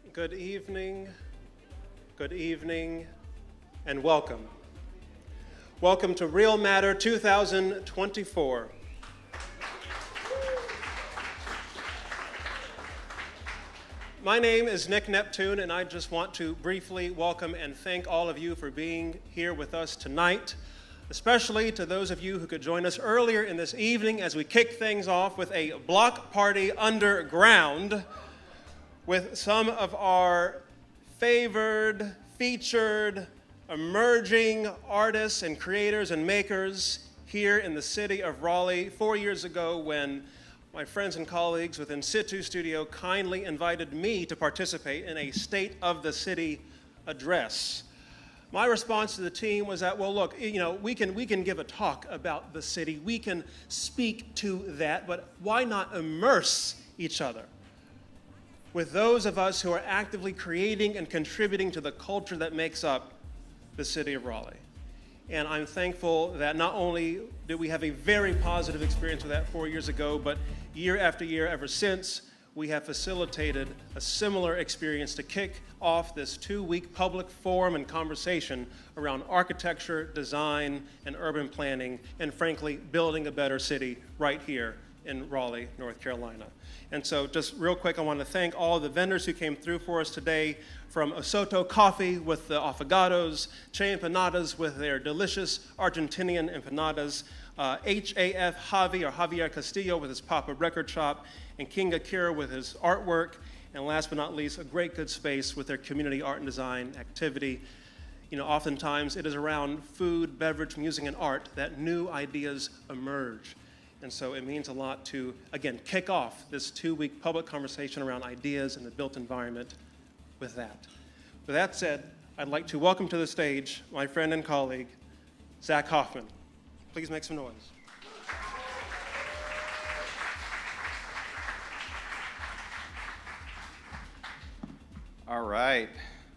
good evening, and welcome. Welcome to Real Matter 2024. My name is Nick Neptune, and I just want to briefly welcome and thank all of you for being here with us tonight, especially to those of you who could join us earlier in this evening as we kick things off with a block party underground with some of our favored, featured, emerging artists and creators and makers here in the city of Raleigh 4 years ago when my friends and colleagues within Situ Studio kindly invited me to participate in a State of the City address. My response to the team was that, well, look, we can give a talk about the city, we can speak to that, but why not immerse each other with those of us who are actively creating and contributing to the culture that makes up the city of Raleigh? And I'm thankful that not only did we have a very positive experience with that 4 years ago, but year after year ever since, we have facilitated a similar experience to kick off this 2-week public forum and conversation around architecture, design, and urban planning, and frankly, building a better city right here in Raleigh, North Carolina. And so just real quick, I want to thank all of the vendors who came through for us today, from Osoto Coffee with the affogatos, Che Empanadas with their delicious Argentinian empanadas, HAF Javi, or Javier Castillo with his Papa Record Shop, and King Akira with his artwork, and last but not least, a great good space with their community art and design activity. Oftentimes it is around food, beverage, music, and art that new ideas emerge. And so it means a lot to, again, kick off this 2-week public conversation around ideas in the built environment with that. With that said, I'd like to welcome to the stage my friend and colleague, Zach Hoffman. Please make some noise. All right.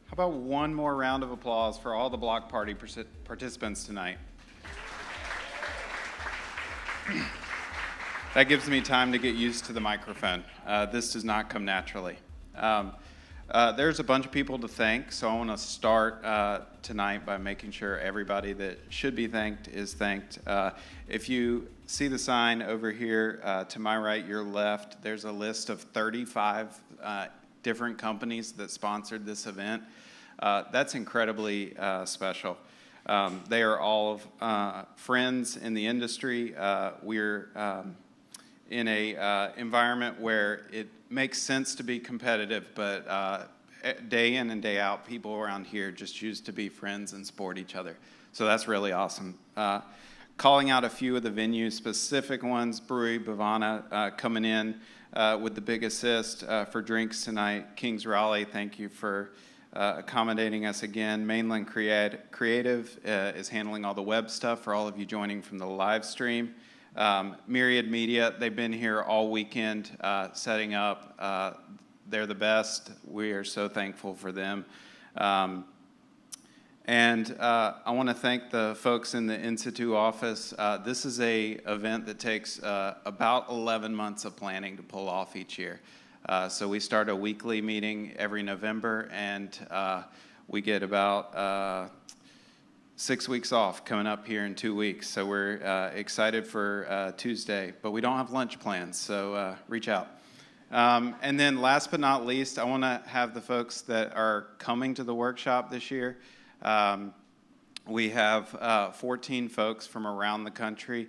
How about one more round of applause for all the block party participants tonight? That gives me time to get used to the microphone. This does not come naturally. There's a bunch of people to thank, so I want to start tonight by making sure everybody that should be thanked is thanked. If you see the sign over here to my right, your left, there's a list of 35 different companies that sponsored this event. That's incredibly special. They are all friends in the industry. We're in a environment where it makes sense to be competitive, but day in and day out, people around here just choose to be friends and support each other. So that's really awesome. Calling out a few of the venue-specific ones, Brewery Bavana coming in with the big assist for drinks tonight. King's Raleigh, thank you for accommodating us again. Mainland Creative is handling all the web stuff for all of you joining from the live stream. Myriad Media, they've been here all weekend setting up. They're the best. We are so thankful for them. And I want to thank the folks in the In Situ office. This is an event that takes about 11 months of planning to pull off each year. So we start a weekly meeting every November, and we get about 6 weeks off coming up here in 2 weeks. So we're excited for Tuesday, but we don't have lunch plans, so reach out. And then last but not least, I want to have the folks that are coming to the workshop this year. We have 14 folks from around the country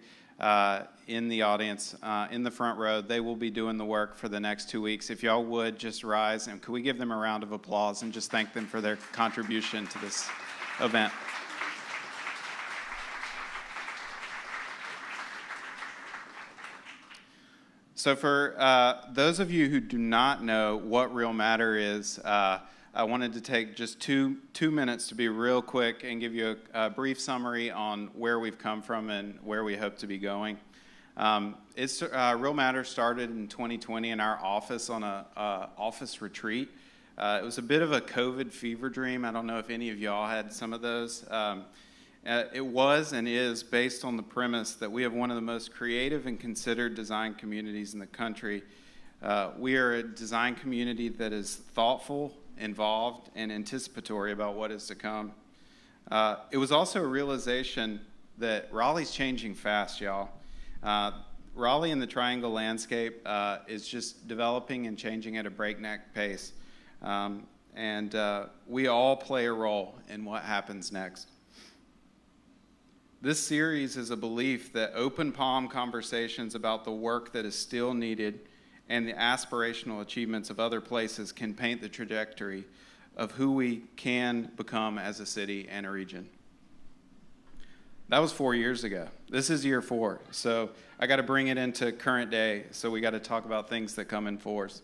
in the audience, in the front row. They will be doing the work for the next 2 weeks. If y'all would just rise, and could we give them a round of applause and just thank them for their contribution to this event. So for those of you who do not know what Real Matter is, I wanted to take just two minutes to be real quick and give you a brief summary on where we've come from and where we hope to be going. Real Matter started in 2020 in our office on a office retreat. It was a bit of a COVID fever dream. I don't know if any of y'all had some of those. It was and is based on the premise that we have one of the most creative and considered design communities in the country. We are a design community that is thoughtful, involved and anticipatory about what is to come. It was also a realization that Raleigh's changing fast, y'all. Raleigh in the Triangle landscape is just developing and changing at a breakneck pace. And we all play a role in what happens next. This series is a belief that open palm conversations about the work that is still needed and the aspirational achievements of other places can paint the trajectory of who we can become as a city and a region. That was 4 years ago. This is year 4. So I got to bring it into current day. So we got to talk about things that come in force.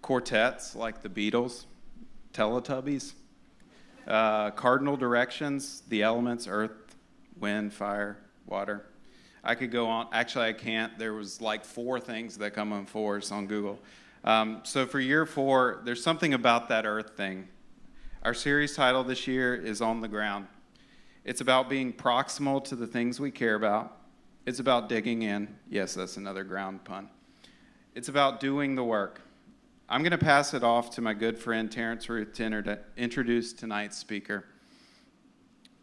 Quartets like the Beatles, Teletubbies, cardinal directions, the elements, earth, wind, fire, water. I could go on. Actually, I can't. There was like 4 things that come in force on Google. So for year 4, there's something about that earth thing. Our series title this year is On the Ground. It's about being proximal to the things we care about. It's about digging in. Yes, that's another ground pun. It's about doing the work. I'm going to pass it off to my good friend Terrence Ruth to introduce tonight's speaker.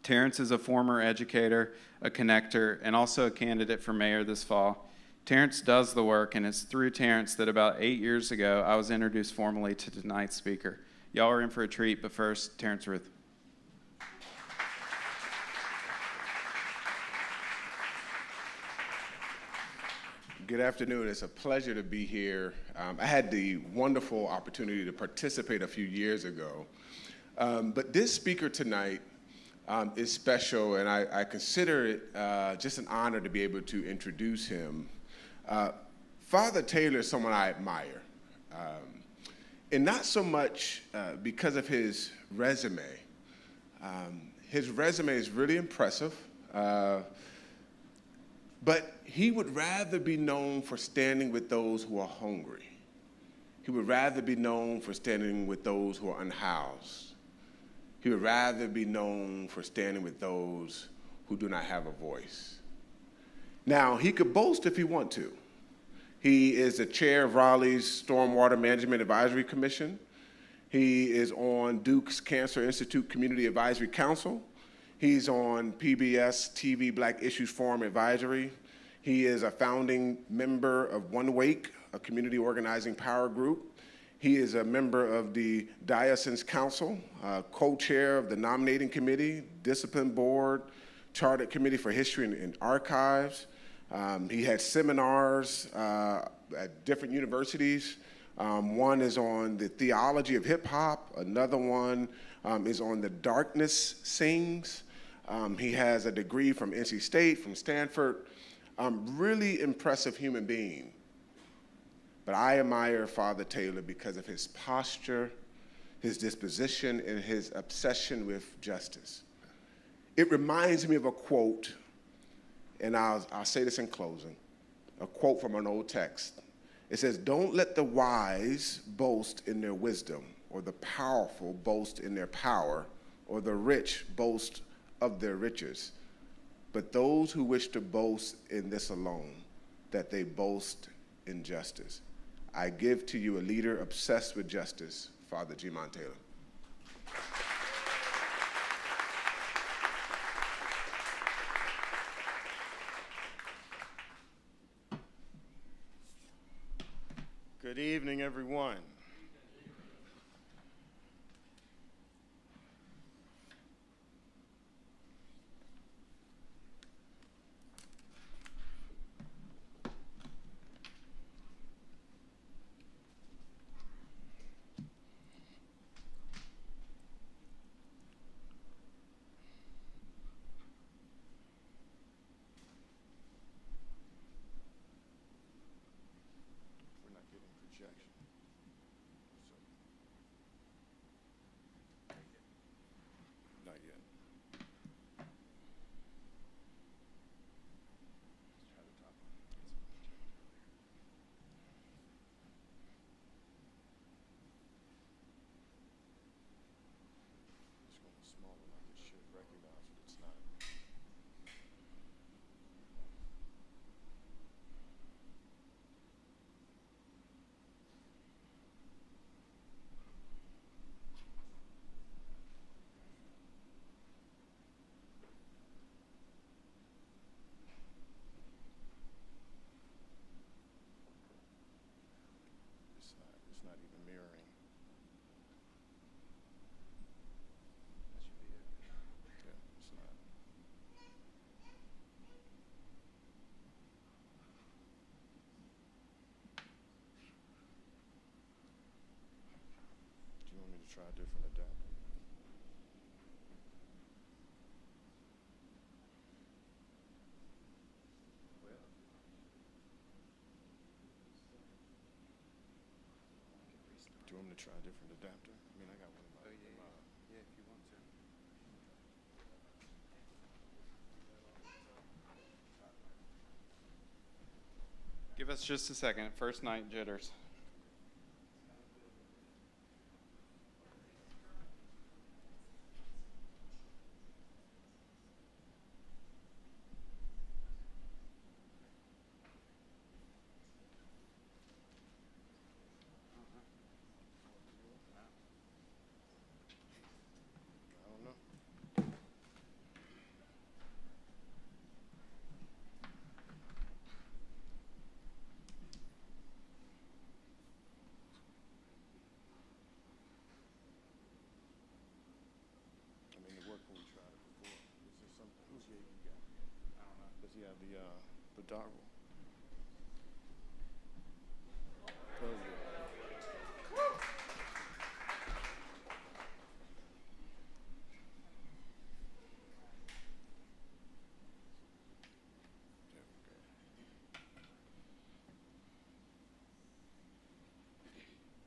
Terrence is a former educator, a connector, and also a candidate for mayor this fall. Terrence does the work, and it's through Terrence that about 8 years ago I was introduced formally to tonight's speaker. Y'all are in for a treat, but first, Terrence Ruth. Good afternoon. It's a pleasure to be here. I had the wonderful opportunity to participate a few years ago. But this speaker tonight is special, and I consider it just an honor to be able to introduce him. Father Taylor is someone I admire, and not so much because of his resume. His resume is really impressive. But he would rather be known for standing with those who are hungry. He would rather be known for standing with those who are unhoused. He would rather be known for standing with those who do not have a voice. Now, he could boast if he want to. He is the chair of Raleigh's Stormwater Management Advisory Commission. He is on Duke's Cancer Institute Community Advisory Council. He's on PBS TV Black Issues Forum Advisory. He is a founding member of One Wake, a community organizing power group. He is a member of the Diocese Council, co-chair of the Nominating Committee, Discipline Board, Chartered Committee for History and Archives. He had seminars at different universities. One is on the theology of hip hop. Another one is on the darkness sings. He has a degree from NC State, from Stanford. Really impressive human being. But I admire Father Taylor because of his posture, his disposition, and his obsession with justice. It reminds me of a quote, and I'll say this in closing, a quote from an old text. It says, "Don't let the wise boast in their wisdom, or the powerful boast in their power, or the rich boast of their riches. But those who wish to boast in this alone, that they boast in justice. I give to you a leader obsessed with justice, Father Jemonde Taylor." Good evening, everyone. We're not getting projection. try a different adapter. Do you want me to try a different adapter? I mean, I got one in my. Yeah, if you want to. Give us just a second. First night jitters. I don't know. I mean, it worked when we tried it before. Is there something? Who's the AV guy? I don't know. Does he have the doggle? Close it. There we go.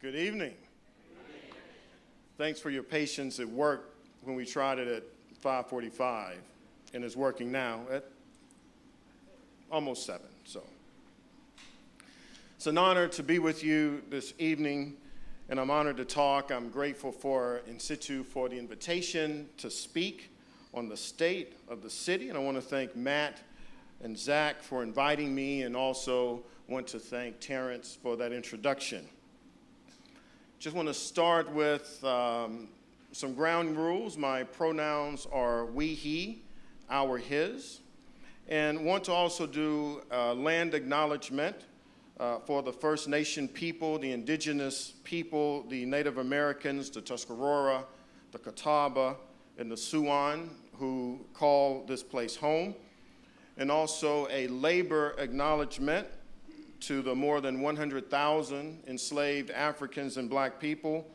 Good evening. Thanks for your patience at work when we tried it at 5:45, and it's working now at almost 7. So it's an honor to be with you this evening, and I'm honored to talk. I'm grateful for in situ for the invitation to speak on the state of the city, and I want to thank Matt and Zach for inviting me, and also want to thank Terrence for that introduction. Just want to start with some ground rules. My pronouns are we, he, our, his, and want to also do land acknowledgement for the First Nation people, the indigenous people, the Native Americans, the Tuscarora, the Catawba, and the Siouan, who call this place home, and also a labor acknowledgement to the more than 100,000 enslaved Africans and black people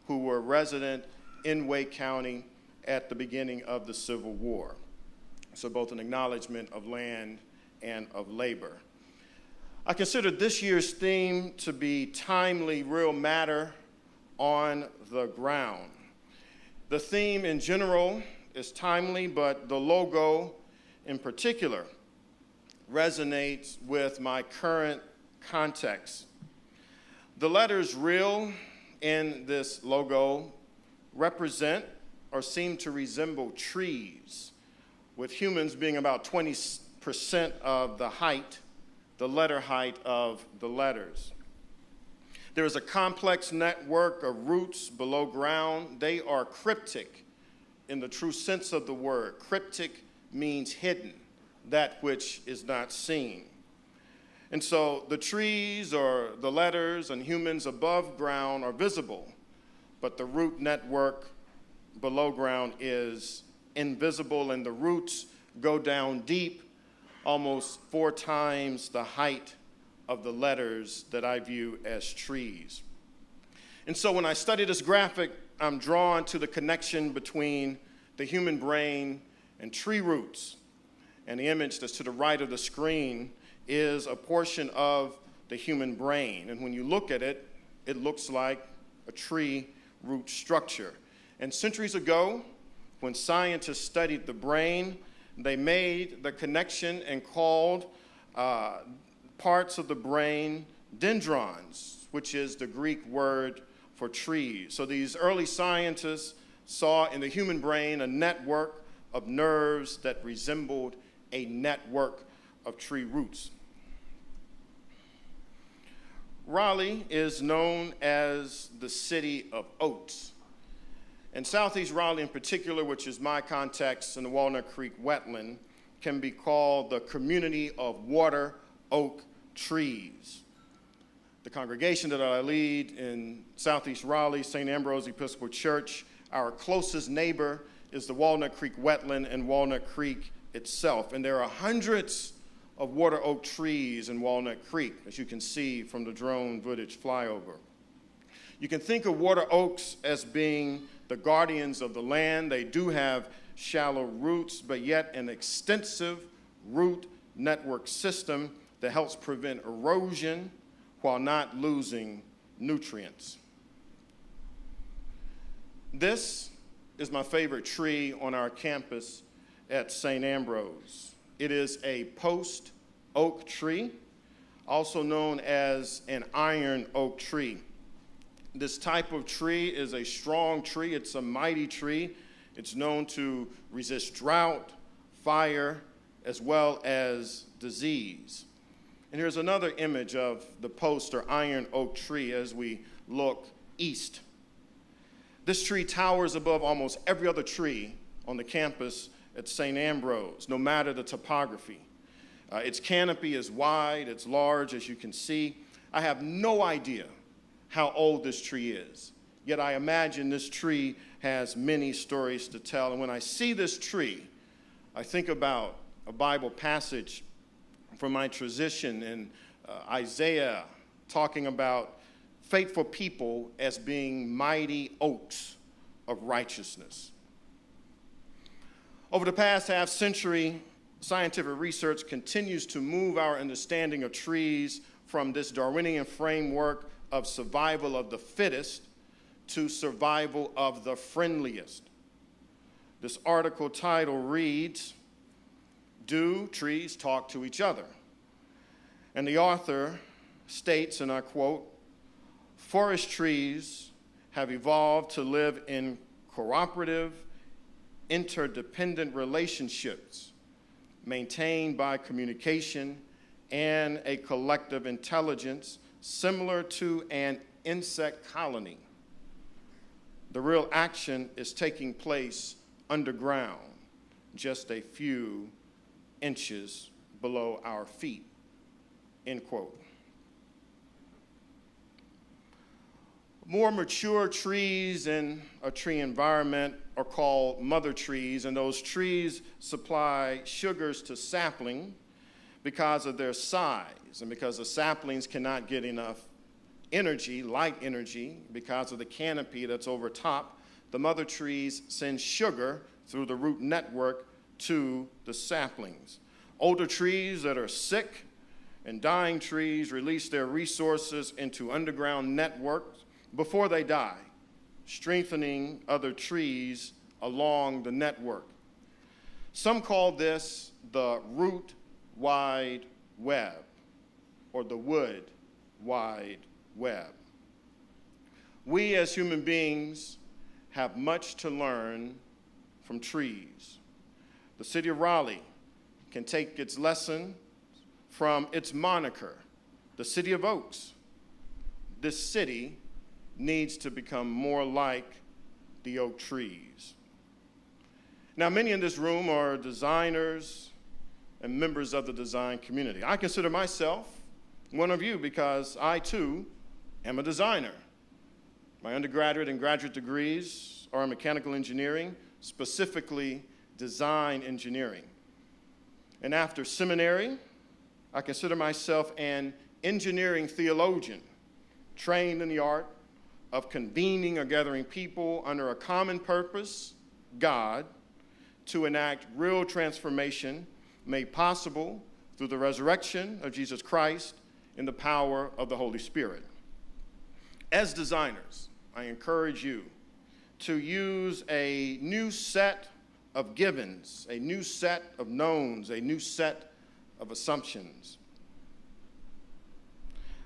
who were resident in Wake County at the beginning of the Civil War. So both an acknowledgement of land and of labor. I consider this year's theme to be timely, real matter on the ground. The theme in general is timely, but the logo in particular resonates with my current context. The letters real in this logo represent or seem to resemble trees, with humans being about 20% of the height, the letter height of the letters. There is a complex network of roots below ground. They are cryptic in the true sense of the word. Cryptic means hidden, that which is not seen. And so the trees or the letters and humans above ground are visible, but the root network below ground is invisible, and the roots go down deep, almost 4 times the height of the letters that I view as trees. And so when I study this graphic, I'm drawn to the connection between the human brain and tree roots. And the image that's to the right of the screen is a portion of the human brain. And when you look at it, it looks like a tree root structure. And centuries ago, when scientists studied the brain, they made the connection and called parts of the brain dendrons, which is the Greek word for trees. So these early scientists saw in the human brain a network of nerves that resembled a network of tree roots. Raleigh is known as the city of oats. And Southeast Raleigh in particular, which is my context in the Walnut Creek wetland, can be called the community of water oak trees. The congregation that I lead in Southeast Raleigh, St. Ambrose Episcopal Church, our closest neighbor is the Walnut Creek wetland and Walnut Creek itself. And there are hundreds of water oak trees in Walnut Creek, as you can see from the drone footage flyover. You can think of water oaks as being the guardians of the land. They do have shallow roots, but yet an extensive root network system that helps prevent erosion while not losing nutrients. This is my favorite tree on our campus at St. Ambrose. It is a post oak tree, also known as an iron oak tree. This type of tree is a strong tree. It's a mighty tree. It's known to resist drought, fire, as well as disease. And here's another image of the post or iron oak tree as we look east. This tree towers above almost every other tree on the campus at St. Ambrose, no matter the topography. Its canopy is wide, it's large, as you can see. I have no idea how old this tree is, yet I imagine this tree has many stories to tell. And when I see this tree, I think about a Bible passage from my transition in Isaiah, talking about faithful people as being mighty oaks of righteousness. Over the past half century, scientific research continues to move our understanding of trees from this Darwinian framework of survival of the fittest to survival of the friendliest. This article title reads, "Do Trees Talk to Each Other?" And the author states, and I quote, "Forest trees have evolved to live in cooperative, interdependent relationships maintained by communication and a collective intelligence similar to an insect colony. The real action is taking place underground, just a few inches below our feet," end quote. More mature trees in a tree environment are called mother trees, and those trees supply sugars to sapling because of their size and because the saplings cannot get enough energy, light energy, because of the canopy that's over top. The mother trees send sugar through the root network to the saplings. Older trees that are sick and dying trees release their resources into underground networks before they die, strengthening other trees along the network. Some call this the root wide web or the wood wide web. We as human beings have much to learn from trees. The city of Raleigh can take its lesson from its moniker, the City of Oaks. This city needs to become more like the oak trees. Now, many in this room are designers and members of the design community. I consider myself one of you because I, too, am a designer. My undergraduate and graduate degrees are in mechanical engineering, specifically design engineering. And after seminary, I consider myself an engineering theologian, trained in the art of convening or gathering people under a common purpose, God, to enact real transformation made possible through the resurrection of Jesus Christ in the power of the Holy Spirit. As designers, I encourage you to use a new set of givens, a new set of knowns, a new set of assumptions.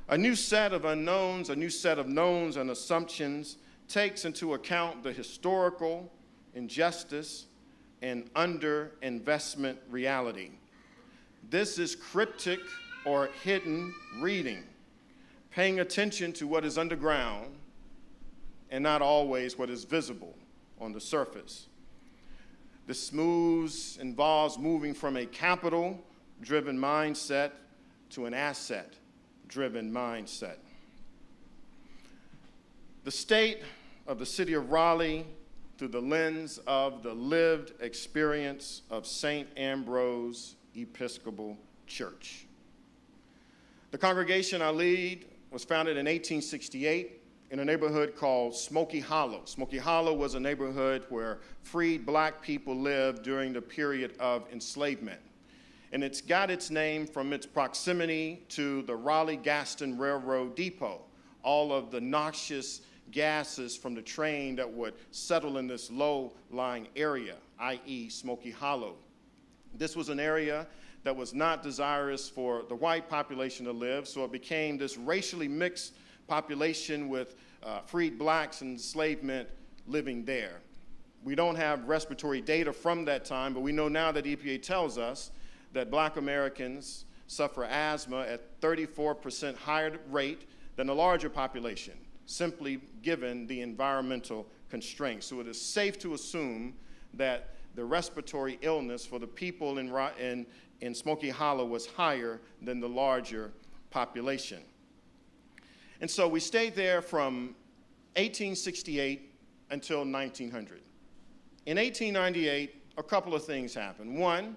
A new set of unknowns, a new set of knowns and assumptions takes into account the historical injustice and underinvestment reality. This is cryptic or hidden reading, paying attention to what is underground and not always what is visible on the surface. This involves moving from a capital-driven mindset to an asset-driven mindset. The state of the city of Raleigh through the lens of the lived experience of St. Ambrose Episcopal Church. The congregation I lead was founded in 1868 in a neighborhood called Smoky Hollow. Smoky Hollow was a neighborhood where freed black people lived during the period of enslavement. And it's got its name from its proximity to the Raleigh-Gaston Railroad Depot. All of the noxious gases from the train that would settle in this low-lying area, i.e. Smoky Hollow. This was an area that was not desirous for the white population to live, so it became this racially mixed population with freed blacks and enslavement living there. We don't have respiratory data from that time, but we know now that EPA tells us that black Americans suffer asthma at 34% higher rate than the larger population, simply given the environmental constraints. So it is safe to assume that the respiratory illness for the people in Smoky Hollow was higher than the larger population. And so we stayed there from 1868 until 1900. In 1898, a couple of things happened. One,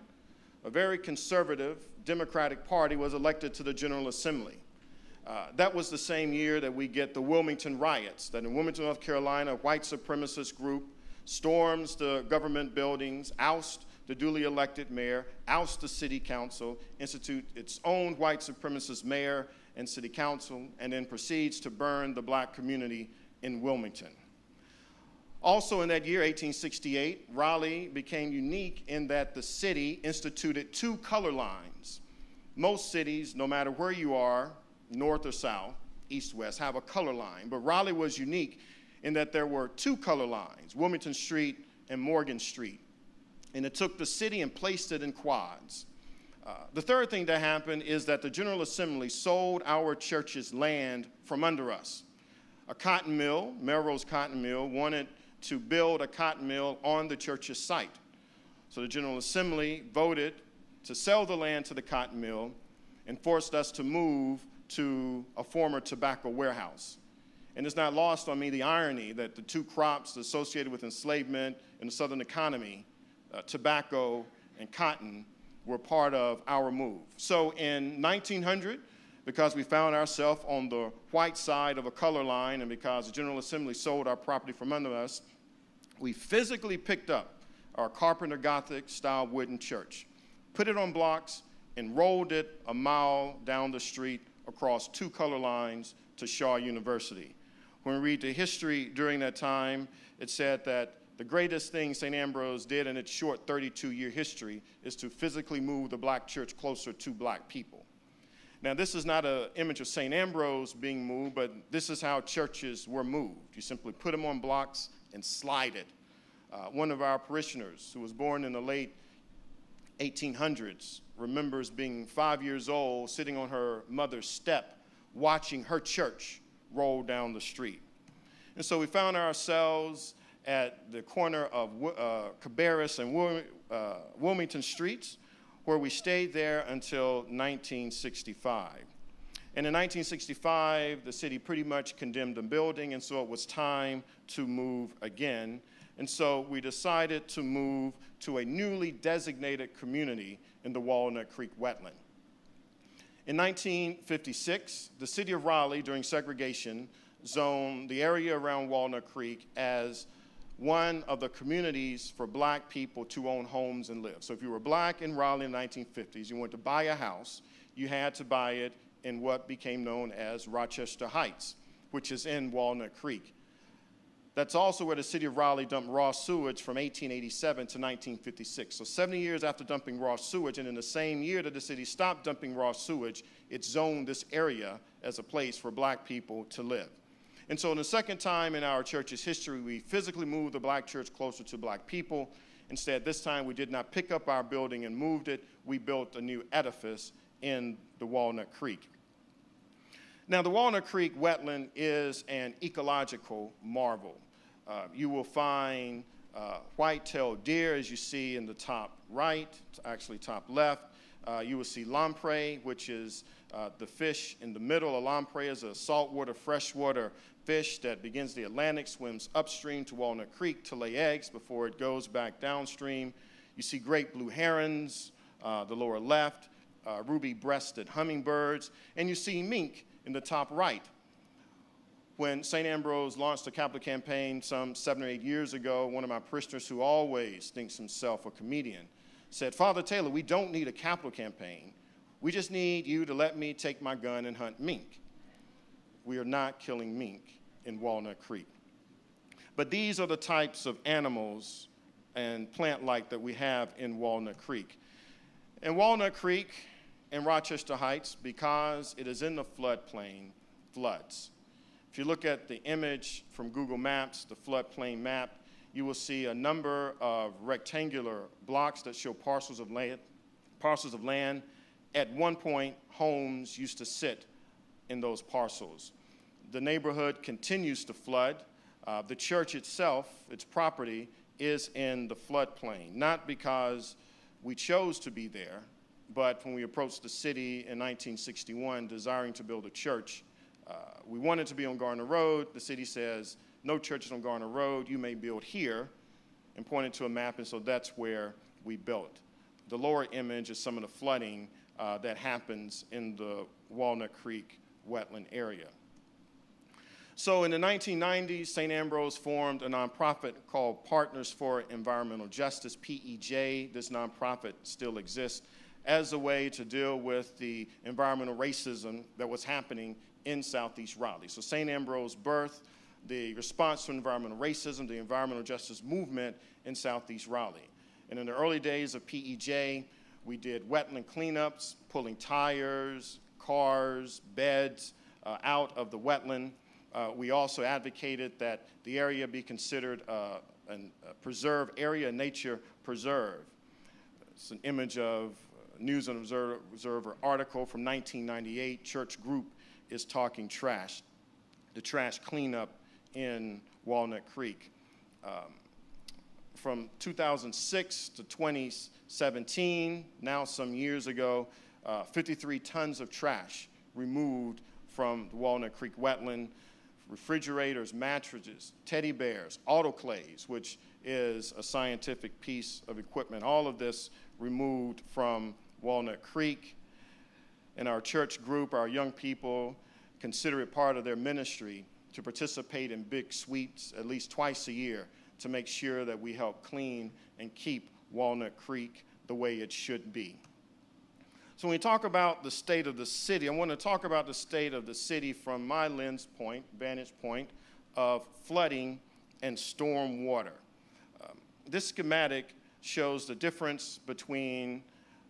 a very conservative Democratic Party was elected to the General Assembly. That was the same year that we get the Wilmington riots, that in Wilmington, North Carolina, a white supremacist group storms the government buildings, oust the duly elected mayor, oust the city council, institute its own white supremacist mayor and city council, and then proceeds to burn the black community in Wilmington. Also in that year, 1868, Raleigh became unique in that the city instituted 2 color lines. Most cities, no matter where you are, north or south, east, west, have a color line. But Raleigh was unique in that there were 2 color lines, Wilmington Street and Morgan Street. And it took the city and placed it in quads. The third thing that happened is that the General Assembly sold our church's land from under us. A cotton mill, Melrose Cotton Mill, wanted to build a cotton mill on the church's site. So the General Assembly voted to sell the land to the cotton mill and forced us to move to a former tobacco warehouse. And it's not lost on me the irony that the 2 crops associated with enslavement in the Southern economy, tobacco and cotton, were part of our move. So in 1900, because we found ourselves on the white side of a color line and because the General Assembly sold our property from under us, we physically picked up our Carpenter Gothic style wooden church, put it on blocks, and rolled it a mile down the street across 2 color lines to Shaw University. When we read the history during that time, it said that the greatest thing St. Ambrose did in its short 32-year history is to physically move the black church closer to black people. Now, this is not an image of St. Ambrose being moved, but this is how churches were moved. You simply put them on blocks and slide it. One of our parishioners, who was born in the late 1800s, remembers being 5 years old, sitting on her mother's step, watching her church roll down the street. And so we found ourselves at the corner of Cabarrus and Wilmington Streets, where we stayed there until 1965. And in 1965, the city pretty much condemned the building, and so it was time to move again. And so we decided to move to a newly designated community in the Walnut Creek wetland. In 1956, the city of Raleigh, during segregation, zoned the area around Walnut Creek as one of the communities for black people to own homes and live. So if you were black in Raleigh in the 1950s, you wanted to buy a house, you had to buy it in what became known as Rochester Heights, which is in Walnut Creek. That's also where the city of Raleigh dumped raw sewage from 1887 to 1956. So 70 years after dumping raw sewage, and in the same year that the city stopped dumping raw sewage, it zoned this area as a place for black people to live. And so in the second time in our church's history, we physically moved the black church closer to black people. Instead, this time we did not pick up our building and moved it. We built a new edifice in the Walnut Creek. Now, the Walnut Creek wetland is an ecological marvel. You will find white-tailed deer, as you see in the top right, actually top left. You will see lamprey, which is the fish in the middle. A lamprey is a saltwater, freshwater fish that begins the Atlantic, swims upstream to Walnut Creek to lay eggs before it goes back downstream. You see great blue herons, the lower left, ruby-breasted hummingbirds, and you see mink in the top right. When St. Ambrose launched the capital campaign some 7 or 8 years ago, one of my parishioners who always thinks himself a comedian said, "Father Taylor, we don't need a capital campaign. We just need you to let me take my gun and hunt mink." We are not killing mink in Walnut Creek. But these are the types of animals and plant life that we have in Walnut Creek. And Walnut Creek and Rochester Heights, because it is in the floodplain, floods. If you look at the image from Google Maps, the floodplain map, you will see a number of rectangular blocks that show parcels of land. At one point, homes used to sit in those parcels. The neighborhood continues to flood. The church itself, its property, is in the floodplain, not because we chose to be there, but when we approached the city in 1961 desiring to build a church, we wanted to be on Garner Road. The city says, "No churches on Garner Road, you may build here," and pointed to a map, and so that's where we built. The lower image is some of the flooding that happens in the Walnut Creek wetland area. So in the 1990s, St. Ambrose formed a nonprofit called Partners for Environmental Justice, PEJ. This nonprofit still exists as a way to deal with the environmental racism that was happening in Southeast Raleigh. So St. Ambrose birthed the response to environmental racism, the environmental justice movement in Southeast Raleigh. And in the early days of PEJ, we did wetland cleanups, pulling tires, cars, beds out of the wetland. We also advocated that the area be considered a preserved area, a nature preserve. It's an image of a News and Observer article from 1998. Church group is talking trash, the trash cleanup in Walnut Creek. From 2006 to 2017, now some years ago, 53 tons of trash removed from the Walnut Creek wetland. Refrigerators, mattresses, teddy bears, autoclaves, which is a scientific piece of equipment. All of this removed from Walnut Creek. And our church group, our young people, consider it part of their ministry to participate in big sweeps at least twice a year to make sure that we help clean and keep Walnut Creek the way it should be. So when we talk about the state of the city, I want to talk about the state of the city from my vantage point of flooding and storm water. This schematic shows the difference between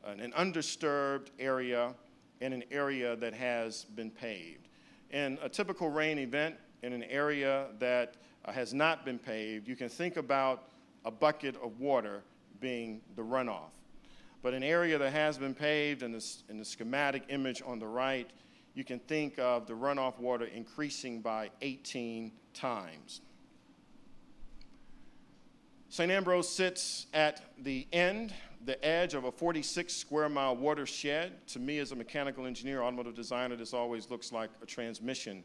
an undisturbed area and an area that has been paved. In a typical rain event in an area that has not been paved, you can think about a bucket of water being the runoff. But an area that has been paved, in the schematic image on the right, you can think of the runoff water increasing by 18 times. St. Ambrose sits at the edge of a 46 square mile watershed. To me, as a mechanical engineer, automotive designer, this always looks like a transmission.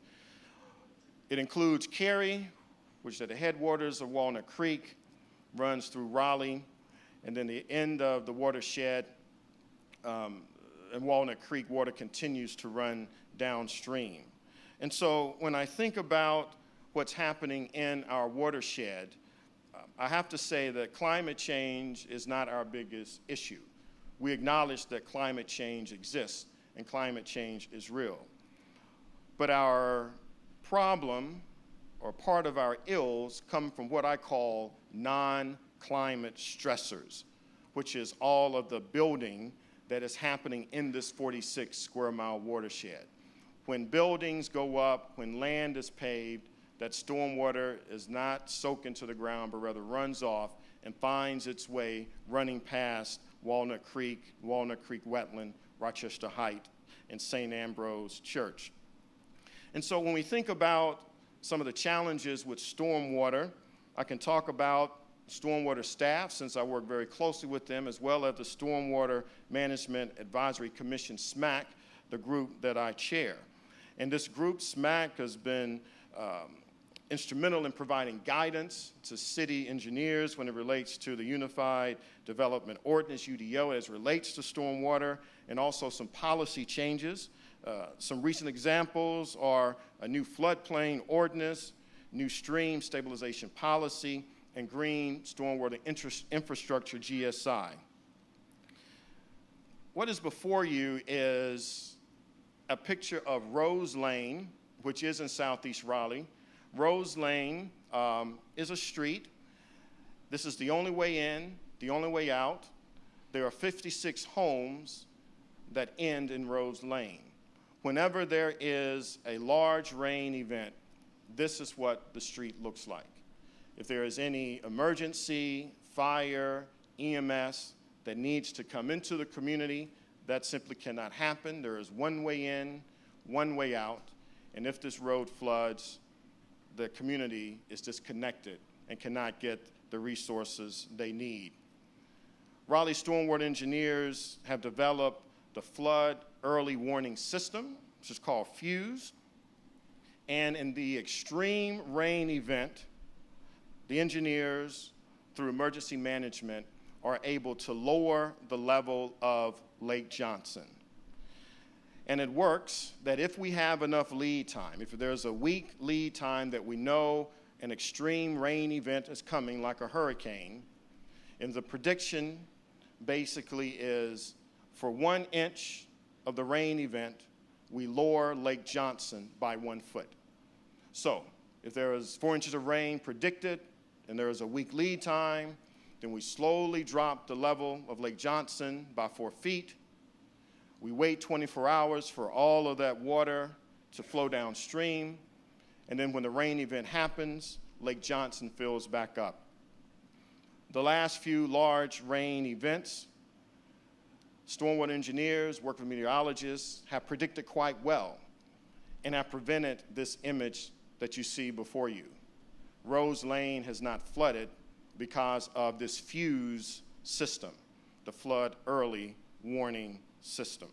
It includes Cary, which is at the headwaters of Walnut Creek, runs through Raleigh, and then the end of the watershed in Walnut Creek, water continues to run downstream. And so when I think about what's happening in our watershed, I have to say that climate change is not our biggest issue. We acknowledge that climate change exists and climate change is real. But our problem, or part of our ills, come from what I call non-climate stressors, which is all of the building that is happening in this 46 square mile watershed. When buildings go up, when land is paved, that stormwater is not soaked into the ground, but rather runs off and finds its way running past Walnut Creek Wetland, Rochester Heights, and St. Ambrose Church. And so when we think about some of the challenges with stormwater, I can talk about stormwater staff, since I work very closely with them, as well as the Stormwater Management Advisory Commission, SMAC, the group that I chair. And this group, SMAC, has been instrumental in providing guidance to city engineers when it relates to the Unified Development Ordinance, UDO, as it relates to stormwater, and also some policy changes Some recent examples are a new floodplain ordinance, new stream stabilization policy, and green stormwater infrastructure, GSI. What is before you is a picture of Rose Lane, which is in Southeast Raleigh. Rose Lane is a street. This is the only way in, the only way out. There are 56 homes that end in Rose Lane. Whenever there is a large rain event, this is what the street looks like. If there is any emergency, fire, EMS that needs to come into the community, that simply cannot happen. There is one way in, one way out, and if this road floods, the community is disconnected and cannot get the resources they need. Raleigh stormwater engineers have developed the flood early warning system, which is called FUSE. And in the extreme rain event, the engineers, through emergency management, are able to lower the level of Lake Johnson. And it works that if we have enough lead time, if there's a week lead time that we know an extreme rain event is coming, like a hurricane, and the prediction basically is for 1 inch of the rain event, we lower Lake Johnson by 1 foot. So if there is 4 inches of rain predicted and there is a week lead time, then we slowly drop the level of Lake Johnson by 4 feet. We wait 24 hours for all of that water to flow downstream. And then when the rain event happens, Lake Johnson fills back up. The last few large rain events, stormwater engineers, working with meteorologists, have predicted quite well and have prevented this image that you see before you. Rose Lane has not flooded because of this FUSE system, the flood early warning system.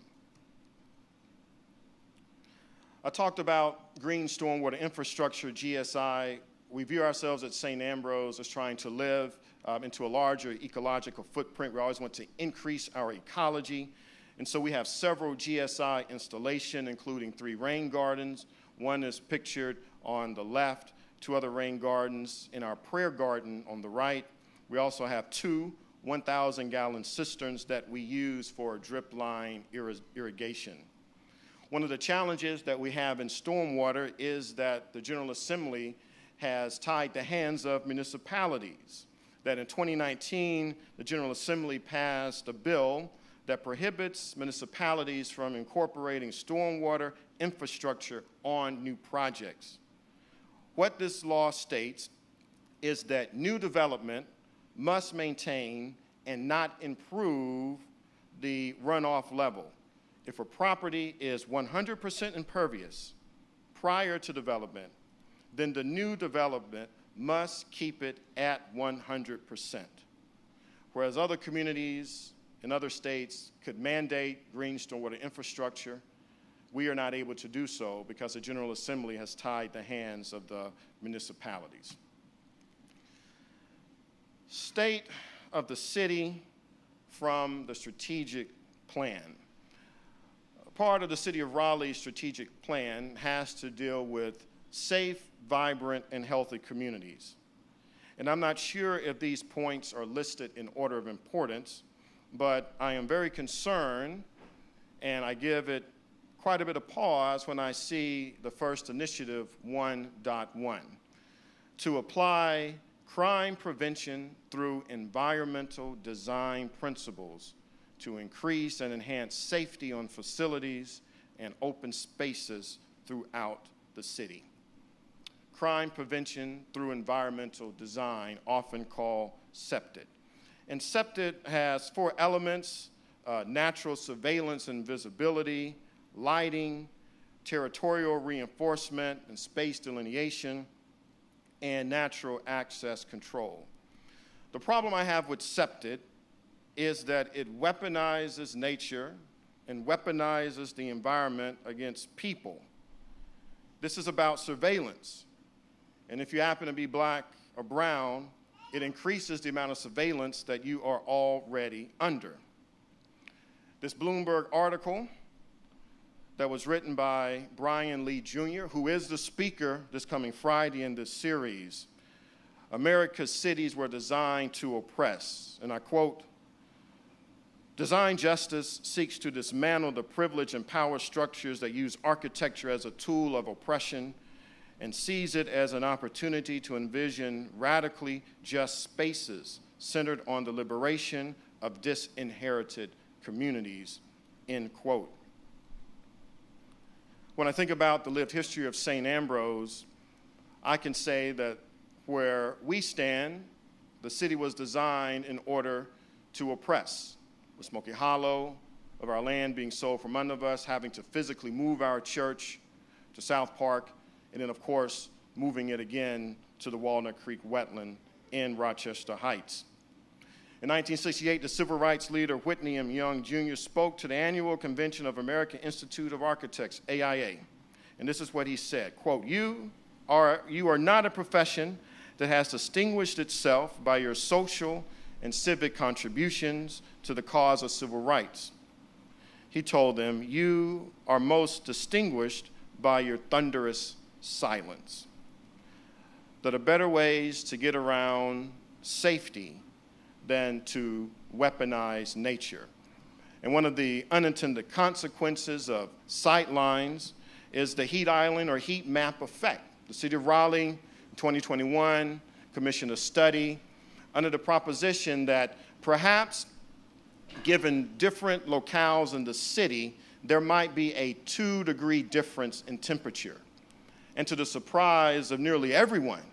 I talked about green stormwater infrastructure, GSI. We view ourselves at St. Ambrose as trying to live into a larger ecological footprint. We always want to increase our ecology. And so we have several GSI installations, including 3 rain gardens. One is pictured on the left, 2 other rain gardens in our prayer garden on the right. We also have 2 1,000-gallon cisterns that we use for drip line irrigation. One of the challenges that we have in stormwater is that the General Assembly has tied the hands of municipalities. That in 2019, the General Assembly passed a bill that prohibits municipalities from incorporating stormwater infrastructure on new projects. What this law states is that new development must maintain and not improve the runoff level. If a property is 100% impervious prior to development, then the new development must keep it at 100%. Whereas other communities in other states could mandate green stormwater infrastructure, we are not able to do so because the General Assembly has tied the hands of the municipalities. State of the city from the strategic plan. Part of the City of Raleigh's strategic plan has to deal with safe, vibrant, and healthy communities. And I'm not sure if these points are listed in order of importance, but I am very concerned, and I give it quite a bit of pause when I see the first initiative 1.1, to apply crime prevention through environmental design principles to increase and enhance safety on facilities and open spaces throughout the city. Crime prevention through environmental design, often called SEPTID. And SEPTID has 4 elements: natural surveillance and visibility, lighting, territorial reinforcement and space delineation, and natural access control. The problem I have with SEPTID is that it weaponizes nature and weaponizes the environment against people. This is about surveillance. And if you happen to be black or brown, it increases the amount of surveillance that you are already under. This Bloomberg article that was written by Brian Lee Jr., who is the speaker this coming Friday in this series. America's cities were designed to oppress. And I quote, "Design justice seeks to dismantle the privilege and power structures that use architecture as a tool of oppression and sees it as an opportunity to envision radically just spaces centered on the liberation of disinherited communities," end quote. When I think about the lived history of St. Ambrose, I can say that where we stand, the city was designed in order to oppress. With Smoky Hollow, of our land being sold from under us, having to physically move our church to South Park, and then, of course, moving it again to the Walnut Creek wetland in Rochester Heights. In 1968, the civil rights leader Whitney M. Young Jr. spoke to the annual convention of American Institute of Architects, AIA, and this is what he said, quote, you are not a profession that has distinguished itself by your social and civic contributions to the cause of civil rights. He told them, you are most distinguished by your thunderous silence. There are better ways to get around safety than to weaponize nature. And one of the unintended consequences of sight lines is the heat island or heat map effect. The city of Raleigh, in 2021, commissioned a study under the proposition that perhaps given different locales in the city, there might be a 2-degree difference in temperature. And to the surprise of nearly everyone,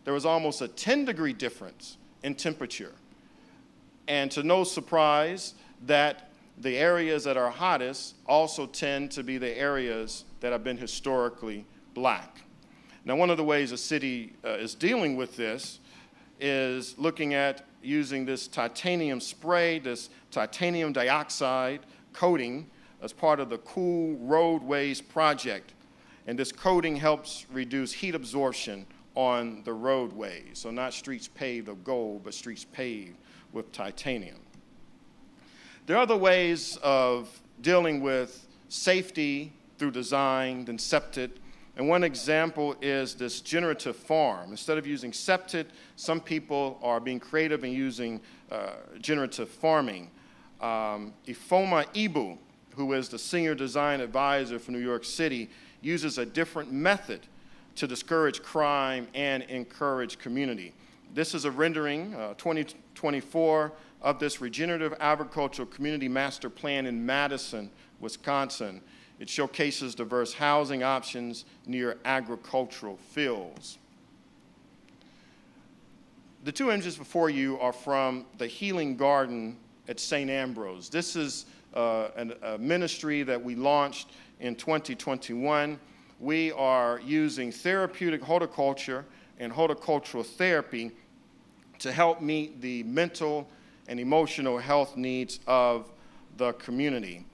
there was almost a 10-degree difference in temperature. And to no surprise that the areas that are hottest also tend to be the areas that have been historically black. Now, one of the ways the city is dealing with this is looking at using this titanium spray, this titanium dioxide coating as part of the Cool Roadways project. And this coating helps reduce heat absorption on the roadways. So not streets paved of gold, but streets paved with titanium. There are other ways of dealing with safety through design than septic. And one example is this generative farm. Instead of using septic, some people are being creative and using generative farming. Ifoma Ibu, who is the senior design advisor for New York City, uses a different method to discourage crime and encourage community. This is a rendering, 2024, of this regenerative agricultural community master plan in Madison, Wisconsin. It showcases diverse housing options near agricultural fields. The two images before you are from the Healing Garden at St. Ambrose. This is a ministry that we launched in 2021. We are using therapeutic horticulture and horticultural therapy to help meet the mental and emotional health needs of the community.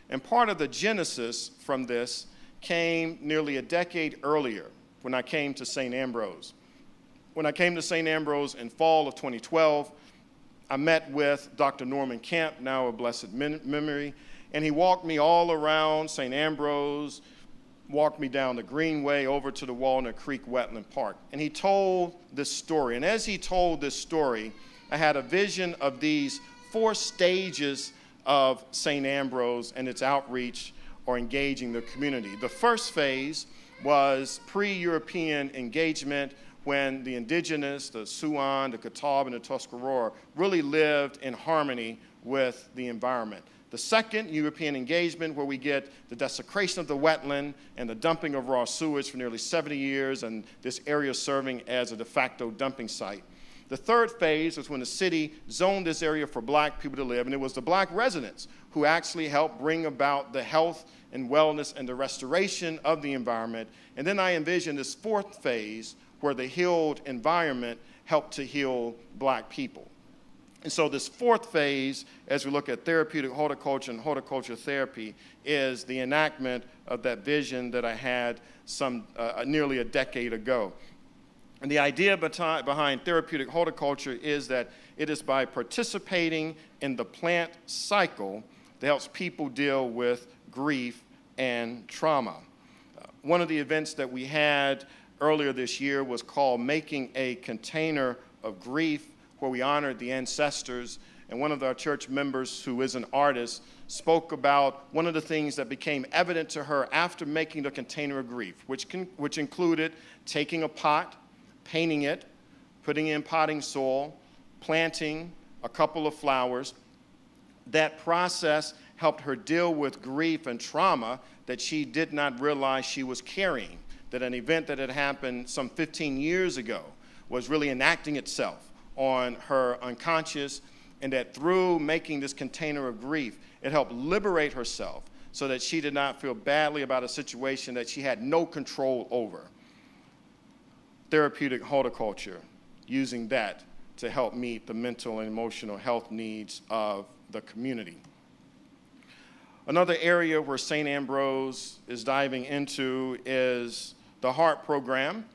And part of the genesis from this came nearly a decade earlier when I came to St. Ambrose. When I came to St. Ambrose in fall of 2012, I met with Dr. Norman Camp, now of blessed memory, and he walked me all around St. Ambrose, walked me down the Greenway over to the Walnut Creek Wetland Park. And he told this story. And as he told this story, I had a vision of these 4 stages of St. Ambrose and its outreach or engaging the community. The first phase was pre-European engagement when the indigenous, the Siouan, the Catawba, and the Tuscarora really lived in harmony with the environment. The second, European engagement, where we get the desecration of the wetland and the dumping of raw sewage for nearly 70 years, and this area serving as a de facto dumping site. The third phase was when the city zoned this area for black people to live, and it was the black residents who actually helped bring about the health and wellness and the restoration of the environment. And then I envisioned this fourth phase where the healed environment helped to heal black people. And so this fourth phase, as we look at therapeutic horticulture and horticulture therapy, is the enactment of that vision that I had nearly a decade ago. And the idea behind therapeutic horticulture is that it is by participating in the plant cycle that helps people deal with grief and trauma. One of the events that we had earlier this year was called Making a Container of Grief, where we honored the ancestors. And one of our church members, who is an artist, spoke about one of the things that became evident to her after making the container of grief, which included taking a pot, painting it, putting in potting soil, planting a couple of flowers. That process helped her deal with grief and trauma that she did not realize she was carrying, that an event that had happened some 15 years ago was really enacting itself on her unconscious, and that through making this container of grief, it helped liberate herself so that she did not feel badly about a situation that she had no control over. Therapeutic horticulture, using that to help meet the mental and emotional health needs of the community. Another area where St. Ambrose is diving into is the heart program.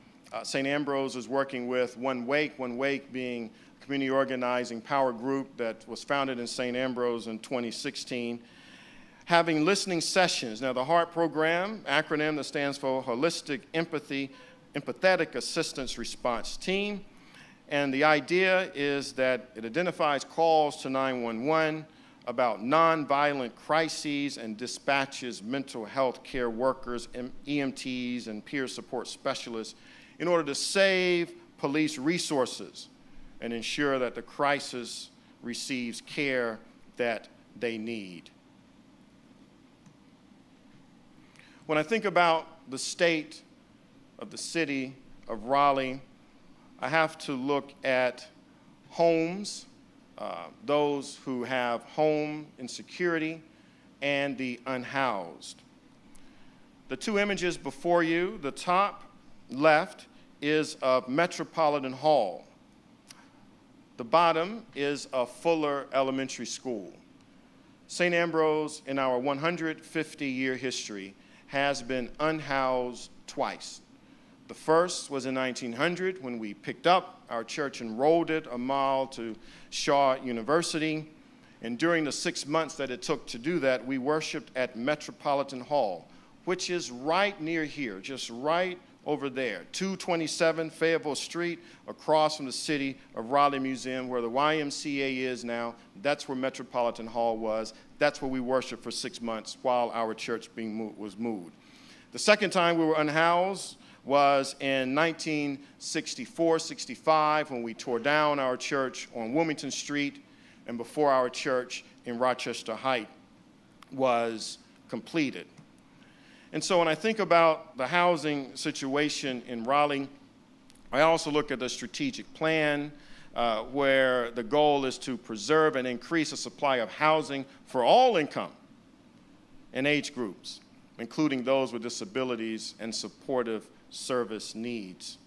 St. Ambrose is working with One Wake being a community organizing power group that was founded in St. Ambrose in 2016, having listening sessions. Now, the HEART program, acronym that stands for Holistic Empathetic Assistance Response Team, and the idea is that it identifies calls to 911 about nonviolent crises and dispatches mental health care workers, EMTs, and peer support specialists in order to save police resources and ensure that the crisis receives care that they need. When I think about the state of the city of Raleigh, I have to look at homes, those who have home insecurity, and the unhoused. The two images before you, the top left is of Metropolitan Hall. The bottom is of Fuller Elementary School. St. Ambrose, in our 150-year history, has been unhoused twice. The first was in 1900 when we picked up our church, enrolled it a mile to Shaw University, and during the 6 months that it took to do that, we worshiped at Metropolitan Hall, which is right near here, just right over there, 227 Fayetteville Street, across from the City of Raleigh Museum, where the YMCA is now. That's where Metropolitan Hall was. That's where we worshiped for 6 months while our church was moved. The second time we were unhoused was in 1964-65 when we tore down our church on Wilmington Street and before our church in Rochester Heights was completed. And so when I think about the housing situation in Raleigh, I also look at the strategic plan where the goal is to preserve and increase the supply of housing for all income and age groups, including those with disabilities and supportive service needs.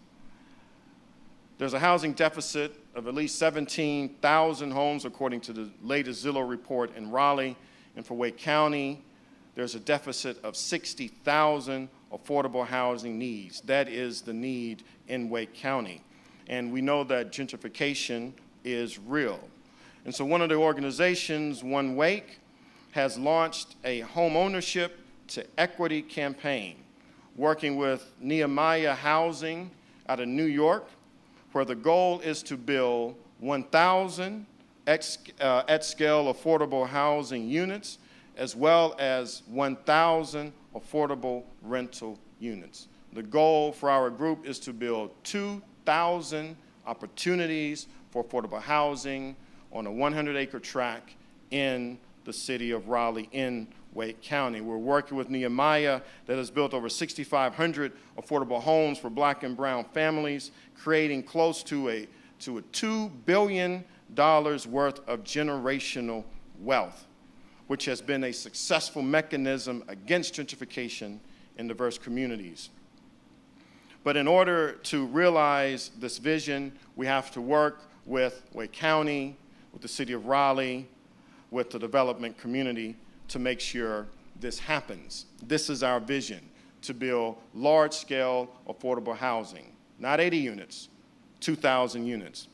There's a housing deficit of at least 17,000 homes, according to the latest Zillow report in Raleigh. And for Wake County, there's a deficit of 60,000 affordable housing needs. That is the need in Wake County. And we know that gentrification is real. And so one of the organizations, One Wake, has launched a home ownership to equity campaign, working with Nehemiah Housing out of New York, where the goal is to build 1,000 at-scale affordable housing units, as well as 1,000 affordable rental units. The goal for our group is to build 2,000 opportunities for affordable housing on a 100-acre tract in the city of Raleigh in Wake County. We're working with Nehemiah that has built over 6,500 affordable homes for Black and brown families, creating close to a $2 billion worth of generational wealth, which has been a successful mechanism against gentrification in diverse communities. But in order to realize this vision, we have to work with Wake County, with the city of Raleigh, with the development community to make sure this happens. This is our vision, to build large-scale affordable housing, not 80 units, 2,000 units.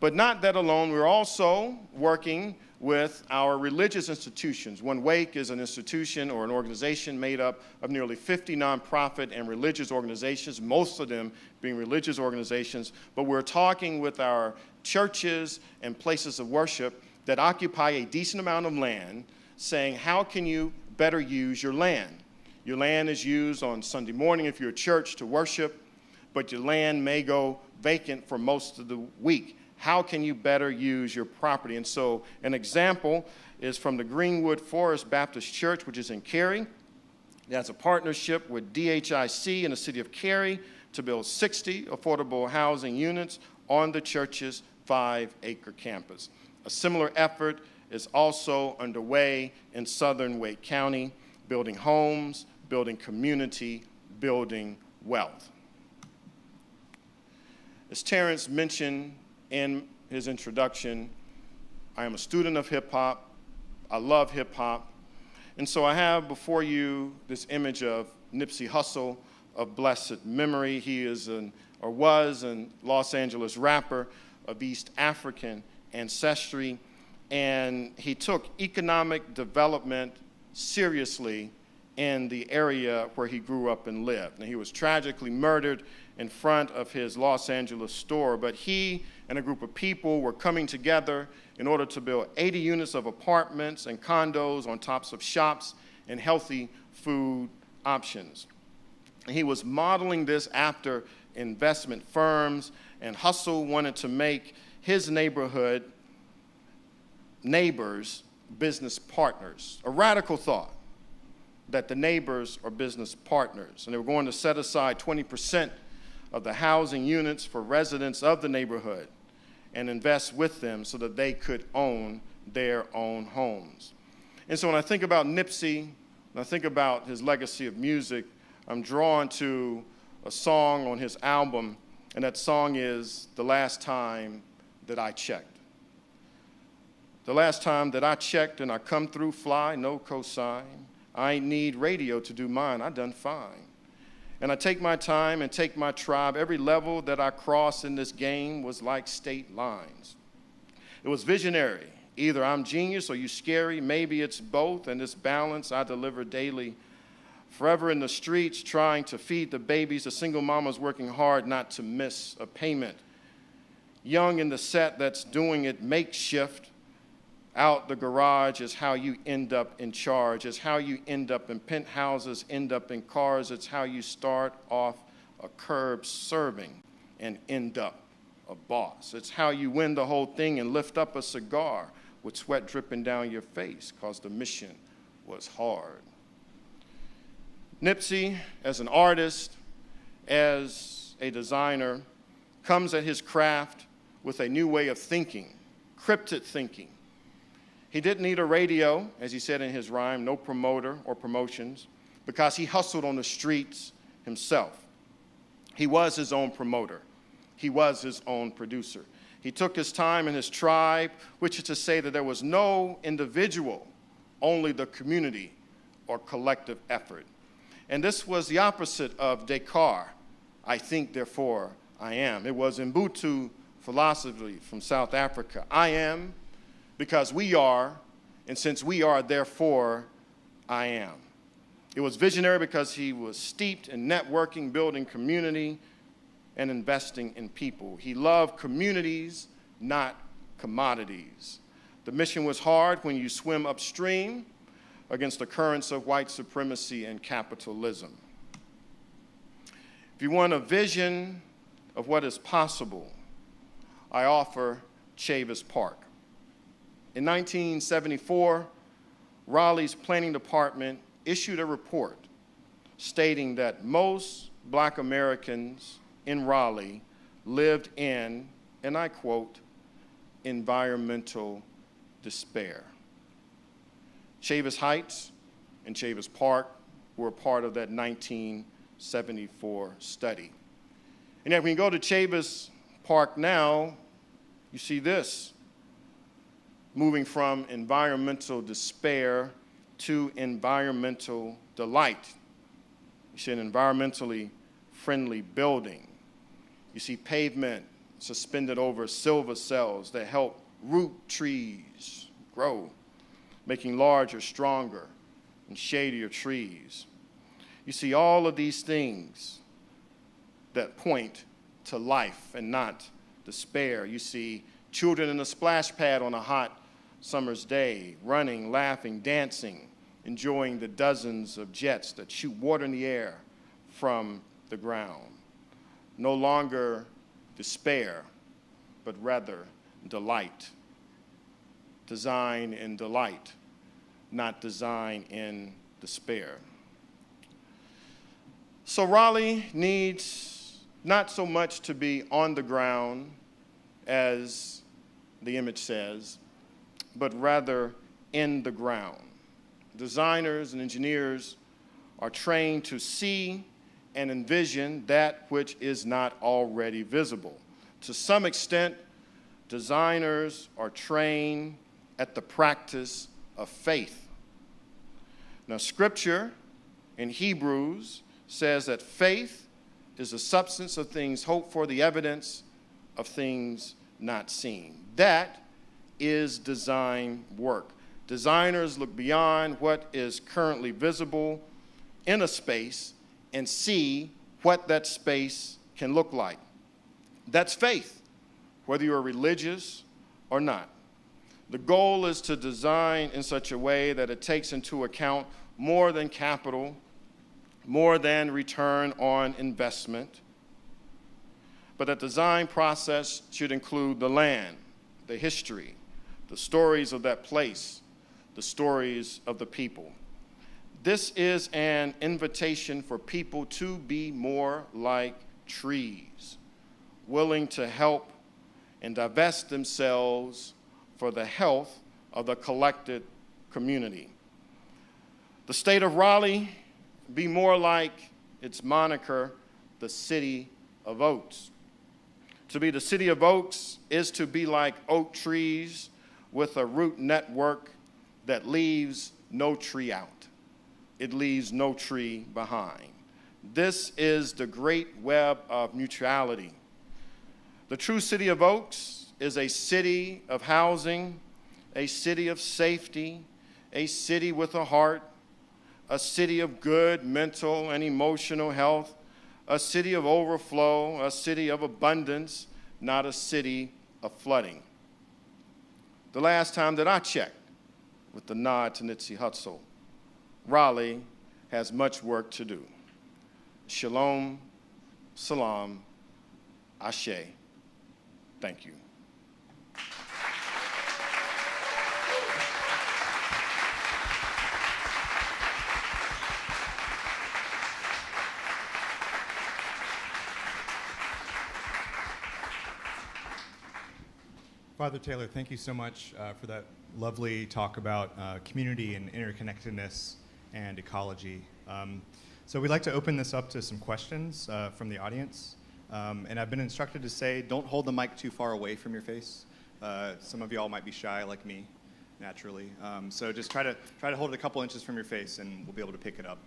But not that alone, we're also working with our religious institutions. One Wake is an institution or an organization made up of nearly 50 nonprofit and religious organizations, most of them being religious organizations. But we're talking with our churches and places of worship that occupy a decent amount of land, saying, how can you better use your land? Your land is used on Sunday morning if you're a church to worship, but your land may go vacant for most of the week. How can you better use your property? And so an example is from the Greenwood Forest Baptist Church, which is in Cary. That's a partnership with DHIC in the city of Cary to build 60 affordable housing units on the church's 5-acre campus. A similar effort is also underway in southern Wake County, building homes, building community, building wealth. As Terrence mentioned in his introduction, I am a student of hip-hop. I love hip-hop. And so I have before you this image of Nipsey Hussle of blessed memory. He is was a Los Angeles rapper of East African ancestry, and he took economic development seriously in the area where he grew up and lived. And he was tragically murdered in front of his Los Angeles store, but he and a group of people were coming together in order to build 80 units of apartments and condos on tops of shops and healthy food options. And he was modeling this after investment firms, and Hussle wanted to make his neighborhood neighbors business partners, a radical thought that the neighbors are business partners. And they were going to set aside 20% of the housing units for residents of the neighborhood and invest with them so that they could own their own homes. And so when I think about Nipsey, when I think about his legacy of music, I'm drawn to a song on his album, and that song is The Last Time That I Checked. The last time that I checked and I come through fly, no cosign. I ain't need radio to do mine, I done fine. And I take my time and take my tribe. Every level that I cross in this game was like state lines. It was visionary. Either I'm genius or you scary. Maybe it's both, and this balance I deliver daily. Forever in the streets trying to feed the babies. A single mama's working hard not to miss a payment. Young in the set that's doing it makeshift. Out the garage is how you end up in charge. It's how you end up in penthouses, end up in cars. It's how you start off a curb serving and end up a boss. It's how you win the whole thing and lift up a cigar with sweat dripping down your face because the mission was hard. Nipsey, as an artist, as a designer, comes at his craft with a new way of thinking, cryptid thinking. He didn't need a radio, as he said in his rhyme, no promoter or promotions, because he hustled on the streets himself. He was his own promoter. He was his own producer. He took his time and his tribe, which is to say that there was no individual, only the community or collective effort. And this was the opposite of Descartes, I think, therefore I am. It was Ubuntu philosophy from South Africa. I am because we are, and since we are, therefore, I am. It was visionary because he was steeped in networking, building community, and investing in people. He loved communities, not commodities. The mission was hard when you swim upstream against the currents of white supremacy and capitalism. If you want a vision of what is possible, I offer Chavis Park. In 1974, Raleigh's planning department issued a report stating that most Black Americans in Raleigh lived in, and I quote, environmental despair. Chavis Heights and Chavis Park were part of that 1974 study. And yet when you go to Chavis Park now, you see this, moving from environmental despair to environmental delight. You see an environmentally friendly building. You see pavement suspended over silver cells that help root trees grow, making larger, stronger, and shadier trees. You see all of these things that point to life and not despair. You see children in a splash pad on a hot summer's day, running, laughing, dancing, enjoying the dozens of jets that shoot water in the air from the ground. No longer despair, but rather delight. Design in delight, not design in despair. So Raleigh needs not so much to be on the ground, as the image says, but rather in the ground. Designers and engineers are trained to see and envision that which is not already visible. To some extent, designers are trained at the practice of faith. Now, Scripture in Hebrews says that faith is the substance of things hoped for, the evidence of things not seen. That is design work. Designers look beyond what is currently visible in a space and see what that space can look like. That's faith, whether you're religious or not. The goal is to design in such a way that it takes into account more than capital, more than return on investment, but that design process should include the land, the history, the stories of that place, the stories of the people. This is an invitation for people to be more like trees, willing to help and divest themselves for the health of the collected community. The state of Raleigh, be more like its moniker, the City of Oaks. To be the City of Oaks is to be like oak trees with a root network that leaves no tree out. It leaves no tree behind. This is the great web of mutuality. The true City of Oaks is a city of housing, a city of safety, a city with a heart, a city of good mental and emotional health, a city of overflow, a city of abundance, not a city of flooding. The last time that I checked, with the nod to Nipsey Hussle, Raleigh has much work to do. Shalom, salam, ashe. Thank you. Father Taylor, thank you so much for that lovely talk about community and interconnectedness and ecology. So we'd like to open this up to some questions from the audience. And I've been instructed to say, don't hold the mic too far away from your face. Some of y'all might be shy like me, naturally. So just try to hold it a couple inches from your face and we'll be able to pick it up.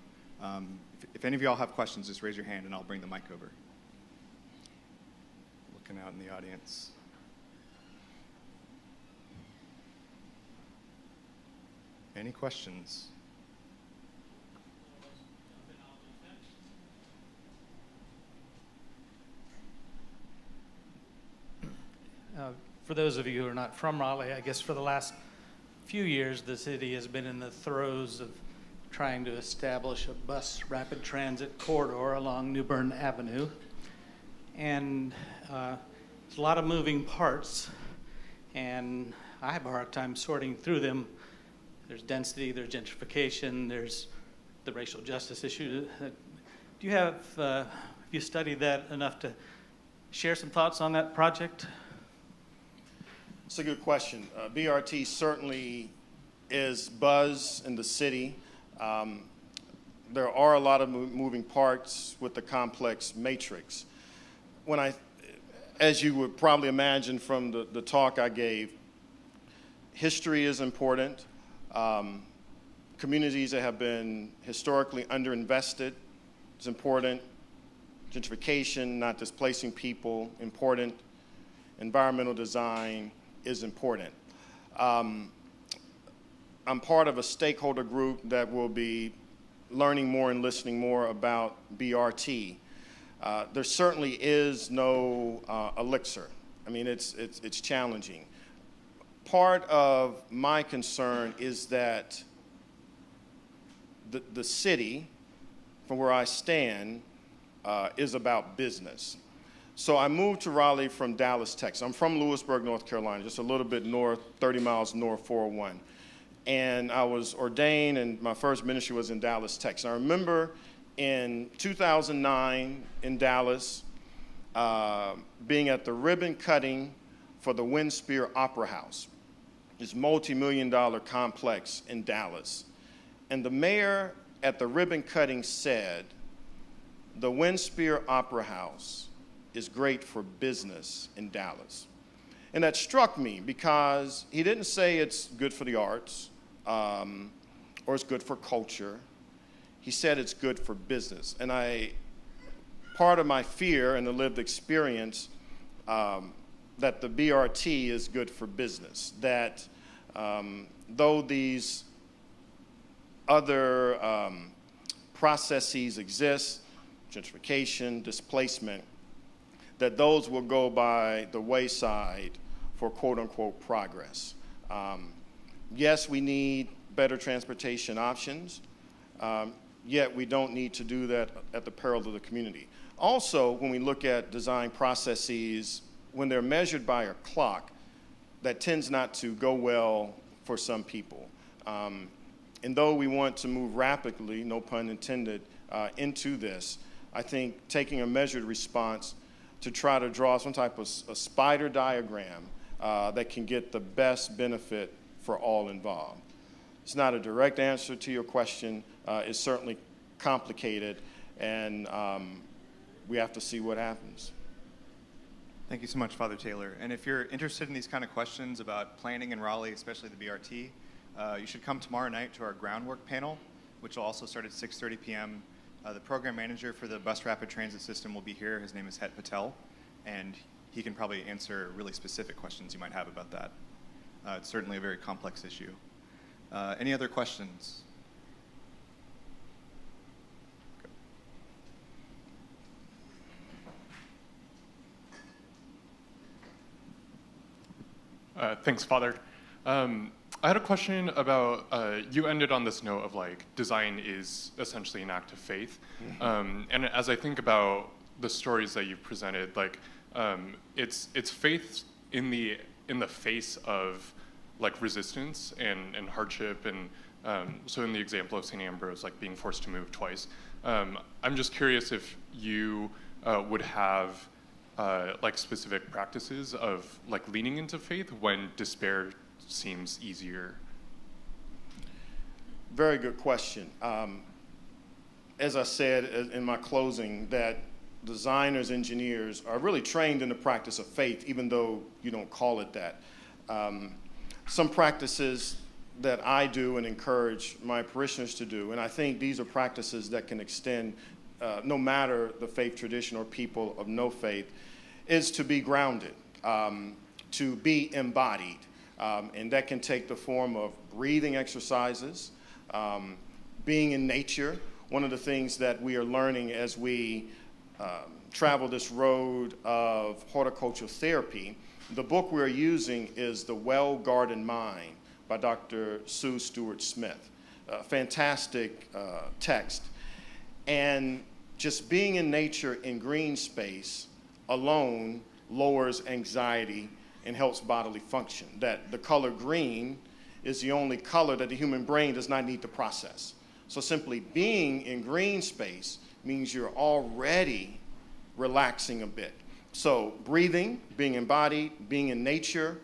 If any of y'all have questions, just raise your hand and I'll bring the mic over. Looking out in the audience. Any questions? For those of you who are not from Raleigh, I guess for the last few years, the city has been in the throes of trying to establish a bus rapid transit corridor along New Bern Avenue. And there's a lot of moving parts, and I have a hard time sorting through them. There's density, there's gentrification, there's the racial justice issue. Do you have you studied that enough to share some thoughts on that project? It's a good question. BRT certainly is buzz in the city. There are a lot of moving parts with the complex matrix. As you would probably imagine from the talk I gave, history is important. Communities that have been historically underinvested is important. Gentrification, not displacing people, important. environmental design is important. I'm part of a stakeholder group that will be learning more and listening more about BRT. There certainly is no elixir. I mean, it's challenging. Part of my concern is that the city, from where I stand, is about business. So I moved to Raleigh from Dallas, Texas. I'm from Lewisburg, North Carolina, just a little bit north, 30 miles north 401. And I was ordained, and my first ministry was in Dallas, Texas. I remember in 2009 in Dallas, being at the ribbon cutting for the Windspear Opera House, this multi-million-dollar complex in Dallas. And the mayor at the ribbon cutting said, the Windspear Opera House is great for business in Dallas. And that struck me because he didn't say it's good for the arts or it's good for culture. He said it's good for business. And part of my fear and the lived experience that the BRT is good for business, that though these other processes exist, gentrification, displacement, that those will go by the wayside for quote-unquote progress. Yes, we need better transportation options, yet we don't need to do that at the peril of the community. Also, when we look at design processes, when they're measured by a clock, that tends not to go well for some people. And though we want to move rapidly, no pun intended, into this, I think taking a measured response to try to draw some type of a spider diagram that can get the best benefit for all involved. It's not a direct answer to your question. It's certainly complicated, and we have to see what happens. Thank you so much, Father Taylor. And if you're interested in these kind of questions about planning in Raleigh, especially the BRT, you should come tomorrow night to our groundwork panel, which will also start at 6:30 p.m. The program manager for the bus rapid transit system will be here. His name is Het Patel, and he can probably answer really specific questions you might have about that. It's certainly a very complex issue. Any other questions? Thanks, Father. I had a question about, you ended on this note of like, design is essentially an act of faith. And as I think about the stories that you've presented, like, it's faith in the face of like resistance and hardship. And so in the example of St. Ambrose, like being forced to move twice, I'm just curious if you would have like specific practices of like leaning into faith when despair seems easier? Very good question. As I said in my closing, that designers, engineers are really trained in the practice of faith, even though you don't call it that. Some practices that I do and encourage my parishioners to do, and I think these are practices that can extend no matter the faith tradition or people of no faith, is to be grounded, to be embodied. And that can take the form of breathing exercises, being in nature. One of the things that we are learning as we travel this road of horticultural therapy, the book we're using is The Well-Gardened Mind by Dr. Sue Stewart Smith. Fantastic text. And just being in nature in green space alone lowers anxiety and helps bodily function. That the color green is the only color that the human brain does not need to process. So simply being in green space means you're already relaxing a bit. So breathing, being embodied, being in nature,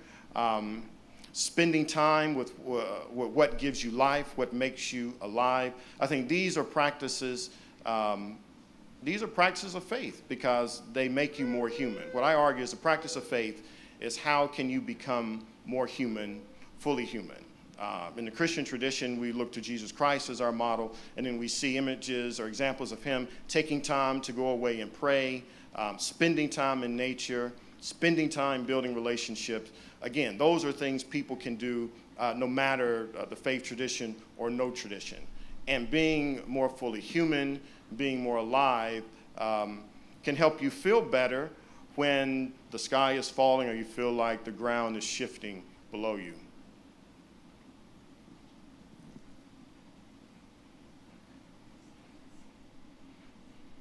spending time with what gives you life, what makes you alive. I think these are practices of faith because they make you more human. What I argue is the practice of faith is how can you become more human, fully human. In the Christian tradition, we look to Jesus Christ as our model, and then we see images or examples of him taking time to go away and pray, spending time in nature, spending time building relationships. Again, those are things people can do no matter the faith tradition or no tradition. And being more fully human, being more alive, can help you feel better when the sky is falling or you feel like the ground is shifting below you.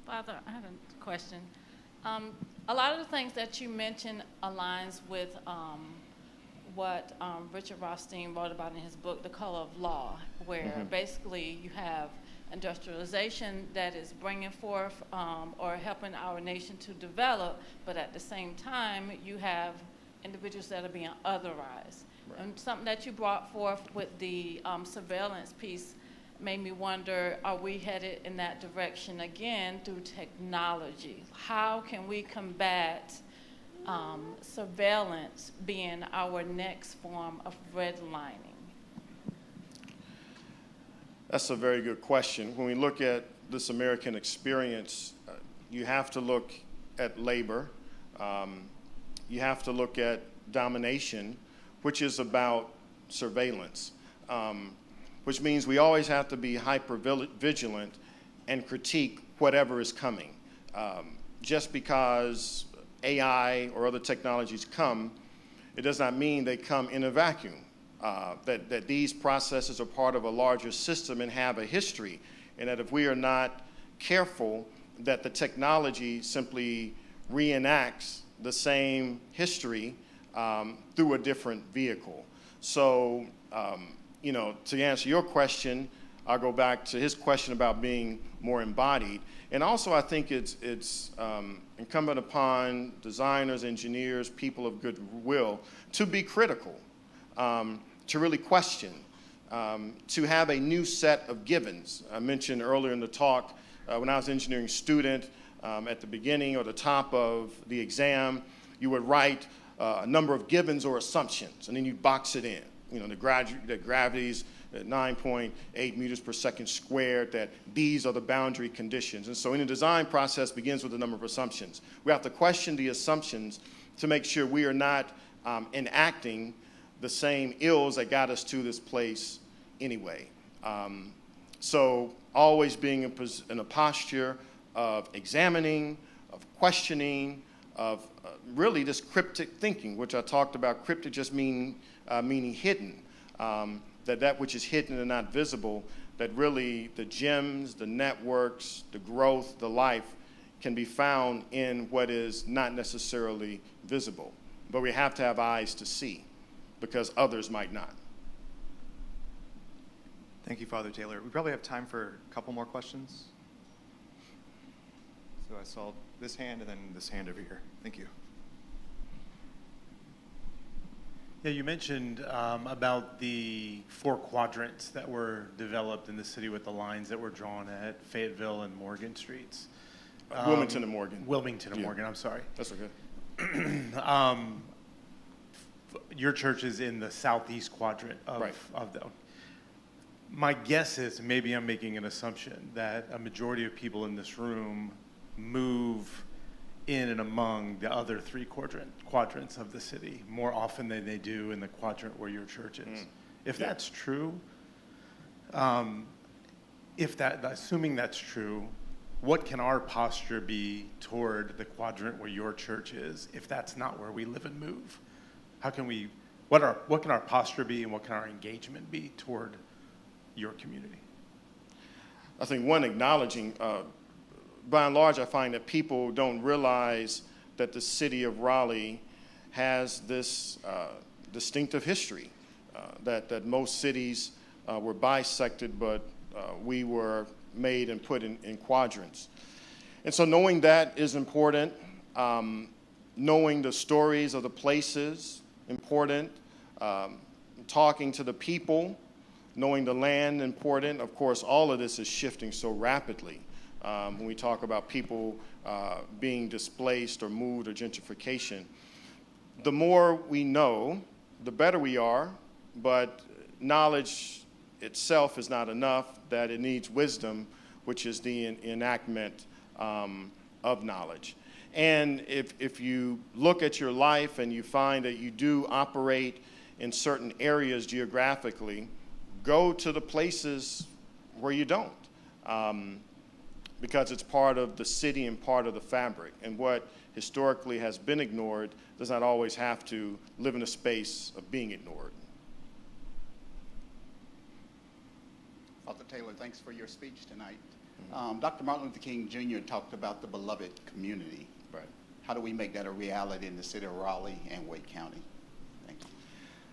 Father, I have a question. A lot of the things that you mentioned aligns with what Richard Rothstein wrote about in his book, The Color of Law, where basically you have industrialization that is bringing forth or helping our nation to develop, but at the same time, you have individuals that are being otherized. Right. And something that you brought forth with the surveillance piece made me wonder, are we headed in that direction again through technology? How can we combat surveillance being our next form of redlining? That's a very good question. When we look at this American experience, you have to look at labor. You have to look at domination, which is about surveillance, which means we always have to be hyper-vigilant and critique whatever is coming. Just because AI or other technologies come, it does not mean they come in a vacuum. That these processes are part of a larger system and have a history, and that if we are not careful, that the technology simply reenacts the same history through a different vehicle. So, to answer your question, I'll go back to his question about being more embodied. And also, I think it's incumbent upon designers, engineers, people of goodwill to be critical. To really question, to have a new set of givens. I mentioned earlier in the talk, when I was an engineering student, at the beginning or the top of the exam, you would write a number of givens or assumptions, and then you box it in. The gravity's at 9.8 meters per second squared, that these are the boundary conditions. And so in the design process begins with a number of assumptions. We have to question the assumptions to make sure we are not enacting the same ills that got us to this place anyway. So always being in a posture of examining, of questioning, of really this cryptic thinking, which I talked about. Cryptic just meaning hidden, that which is hidden and not visible, that really the gems, the networks, the growth, the life can be found in what is not necessarily visible. But we have to have eyes to see, because others might not. Thank you, Father Taylor. We probably have time for a couple more questions. So I saw this hand and then this hand over here. Thank you. Yeah, you mentioned about the 4 quadrants that were developed in the city with the lines that were drawn at Fayetteville and Morgan Streets. Wilmington and Morgan. Wilmington and Morgan, I'm sorry. That's okay. Your church is in the southeast quadrant of them. My guess is, maybe I'm making an assumption, that a majority of people in this room move in and among the other 3 quadrants of the city more often than they do in the quadrant where your church is. If that's true, assuming that's true, what can our posture be toward the quadrant where your church is if that's not where we live and move? How can we, what can our posture be, and what can our engagement be toward your community? I think one, acknowledging, by and large, I find that people don't realize that the city of Raleigh has this distinctive history, that most cities were bisected, but we were made and put in quadrants. And so knowing that is important. Knowing the stories of the places, important. Talking to the people, knowing the land, important. Of course, all of this is shifting so rapidly. When we talk about people being displaced or moved or gentrification, the more we know, the better we are, but knowledge itself is not enough, that it needs wisdom, which is the enactment of knowledge. And if you look at your life and you find that you do operate in certain areas geographically, go to the places where you don't, because it's part of the city and part of the fabric. And what historically has been ignored does not always have to live in a space of being ignored. Father Taylor, thanks for your speech tonight. Dr. Martin Luther King Jr. talked about the beloved community. Right. How do we make that a reality in the city of Raleigh and Wake County? Thank you.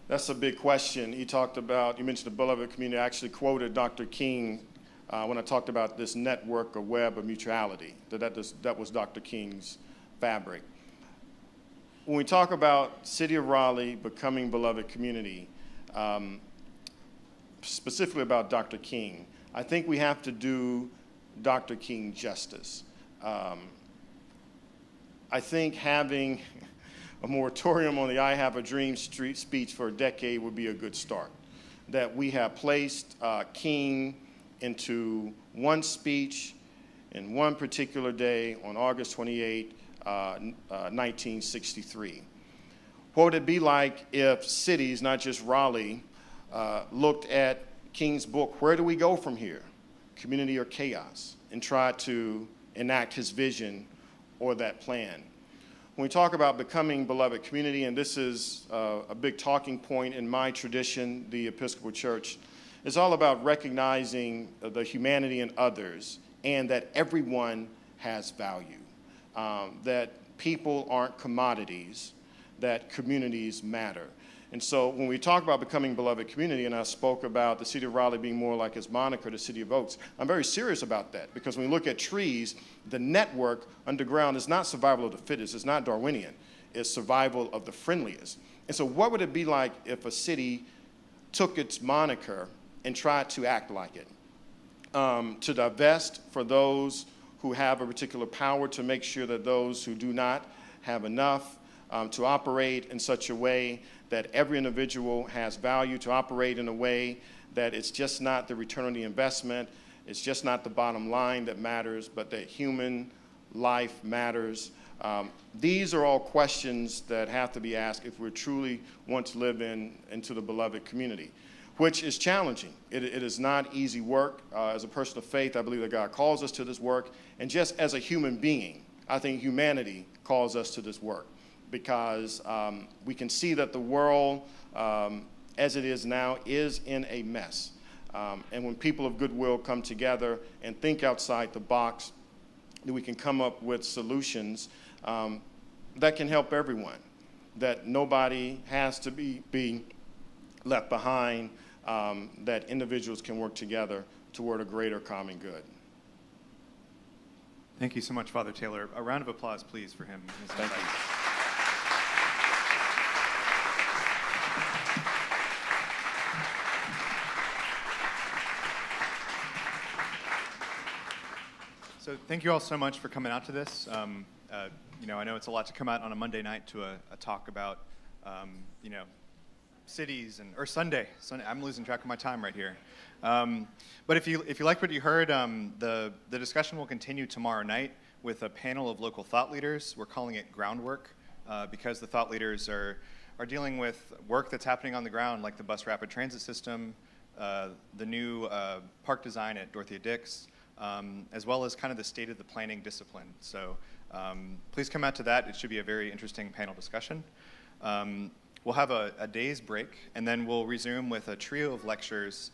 That's a big question. He talked about, you mentioned the beloved community. I actually quoted Dr. King when I talked about this network or web of mutuality. That was Dr. King's fabric. When we talk about city of Raleigh becoming beloved community, specifically about Dr. King, I think we have to do Dr. King justice. I think having a moratorium on the I Have a Dream street speech for a decade would be a good start. That we have placed King into one speech in one particular day on August 28, 1963. What would it be like if cities, not just Raleigh, looked at King's book, Where Do We Go From Here? Community or Chaos, and tried to enact his vision or that plan. When we talk about becoming beloved community, and this is a big talking point in my tradition, the Episcopal Church, it's all about recognizing the humanity in others and that everyone has value, that people aren't commodities, that communities matter. And so when we talk about becoming beloved community, and I spoke about the city of Raleigh being more like its moniker, the city of oaks, I'm very serious about that, because when we look at trees, the network underground is not survival of the fittest, it's not Darwinian, it's survival of the friendliest. And so what would it be like if a city took its moniker and tried to act like it? To divest for those who have a particular power, to make sure that those who do not have enough, to operate in such a way that every individual has value, to operate in a way that it's just not the return on the investment, it's just not the bottom line that matters, but that human life matters. These are all questions that have to be asked if we truly want to live into the beloved community, which is challenging. It is not easy work. As a person of faith, I believe that God calls us to this work, and just as a human being, I think humanity calls us to this work, because we can see that the world, as it is now, is in a mess. And when people of goodwill come together and think outside the box, that we can come up with solutions that can help everyone, that nobody has to be left behind, that individuals can work together toward a greater common good. Thank you so much, Father Taylor. A round of applause, please, for him. Thank you. So thank you all so much for coming out to this. I know it's a lot to come out on a Monday night to a talk about, cities or Sunday. I'm losing track of my time right here. But if you like what you heard, the discussion will continue tomorrow night with a panel of local thought leaders. We're calling it Groundwork because the thought leaders are dealing with work that's happening on the ground, like the bus rapid transit system, the new park design at Dorothea Dix, as well as kind of the state of the planning discipline. So please come out to that. It should be a very interesting panel discussion. We'll have a day's break, and then we'll resume with a trio of lectures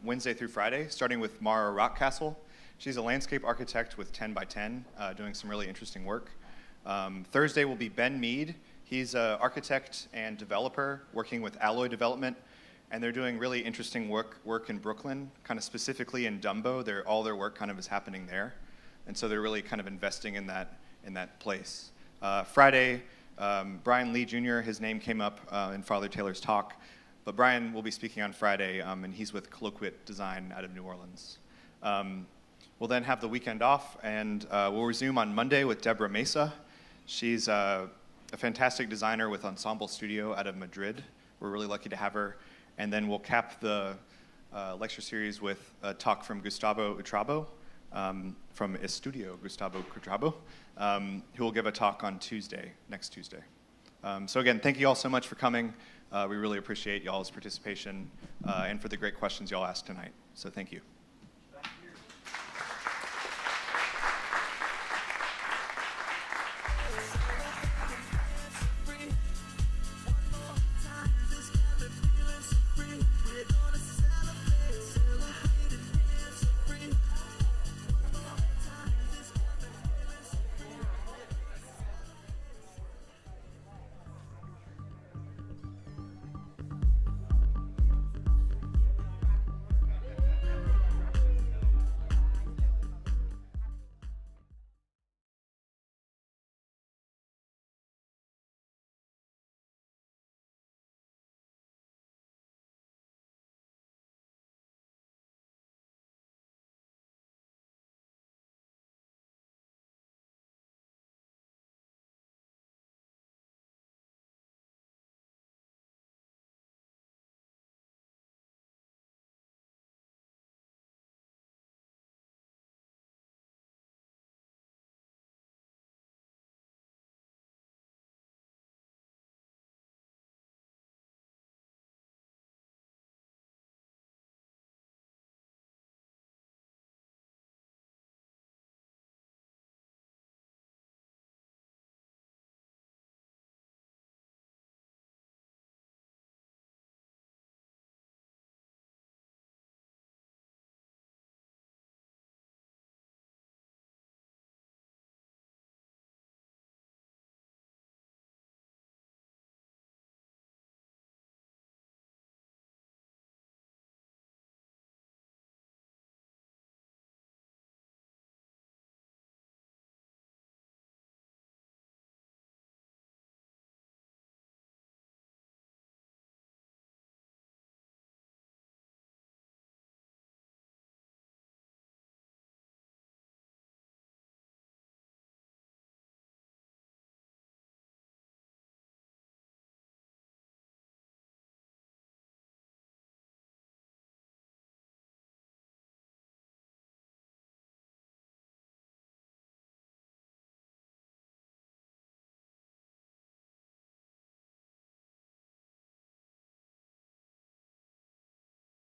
Wednesday through Friday, starting with Mara Rockcastle. She's a landscape architect with 10 by 10, doing some really interesting work. Thursday will be Ben Mead. He's an architect and developer working with Alloy Development, and they're doing really interesting work in Brooklyn, kind of specifically in Dumbo. All their work kind of is happening there, and so they're really kind of investing in that place. Friday, Brian Lee Jr., his name came up in Father Taylor's talk, but Brian will be speaking on Friday, and he's with Colloquit Design out of New Orleans. We'll then have the weekend off, and we'll resume on Monday with Deborah Mesa. She's a fantastic designer with Ensemble Studio out of Madrid. We're really lucky to have her. And then we'll cap the lecture series with a talk from Gustavo Utrabo, from Estudio, Gustavo Cutrabo, who will give a talk on next Tuesday. So again, thank you all so much for coming. We really appreciate y'all's participation and for the great questions y'all asked tonight. So thank you.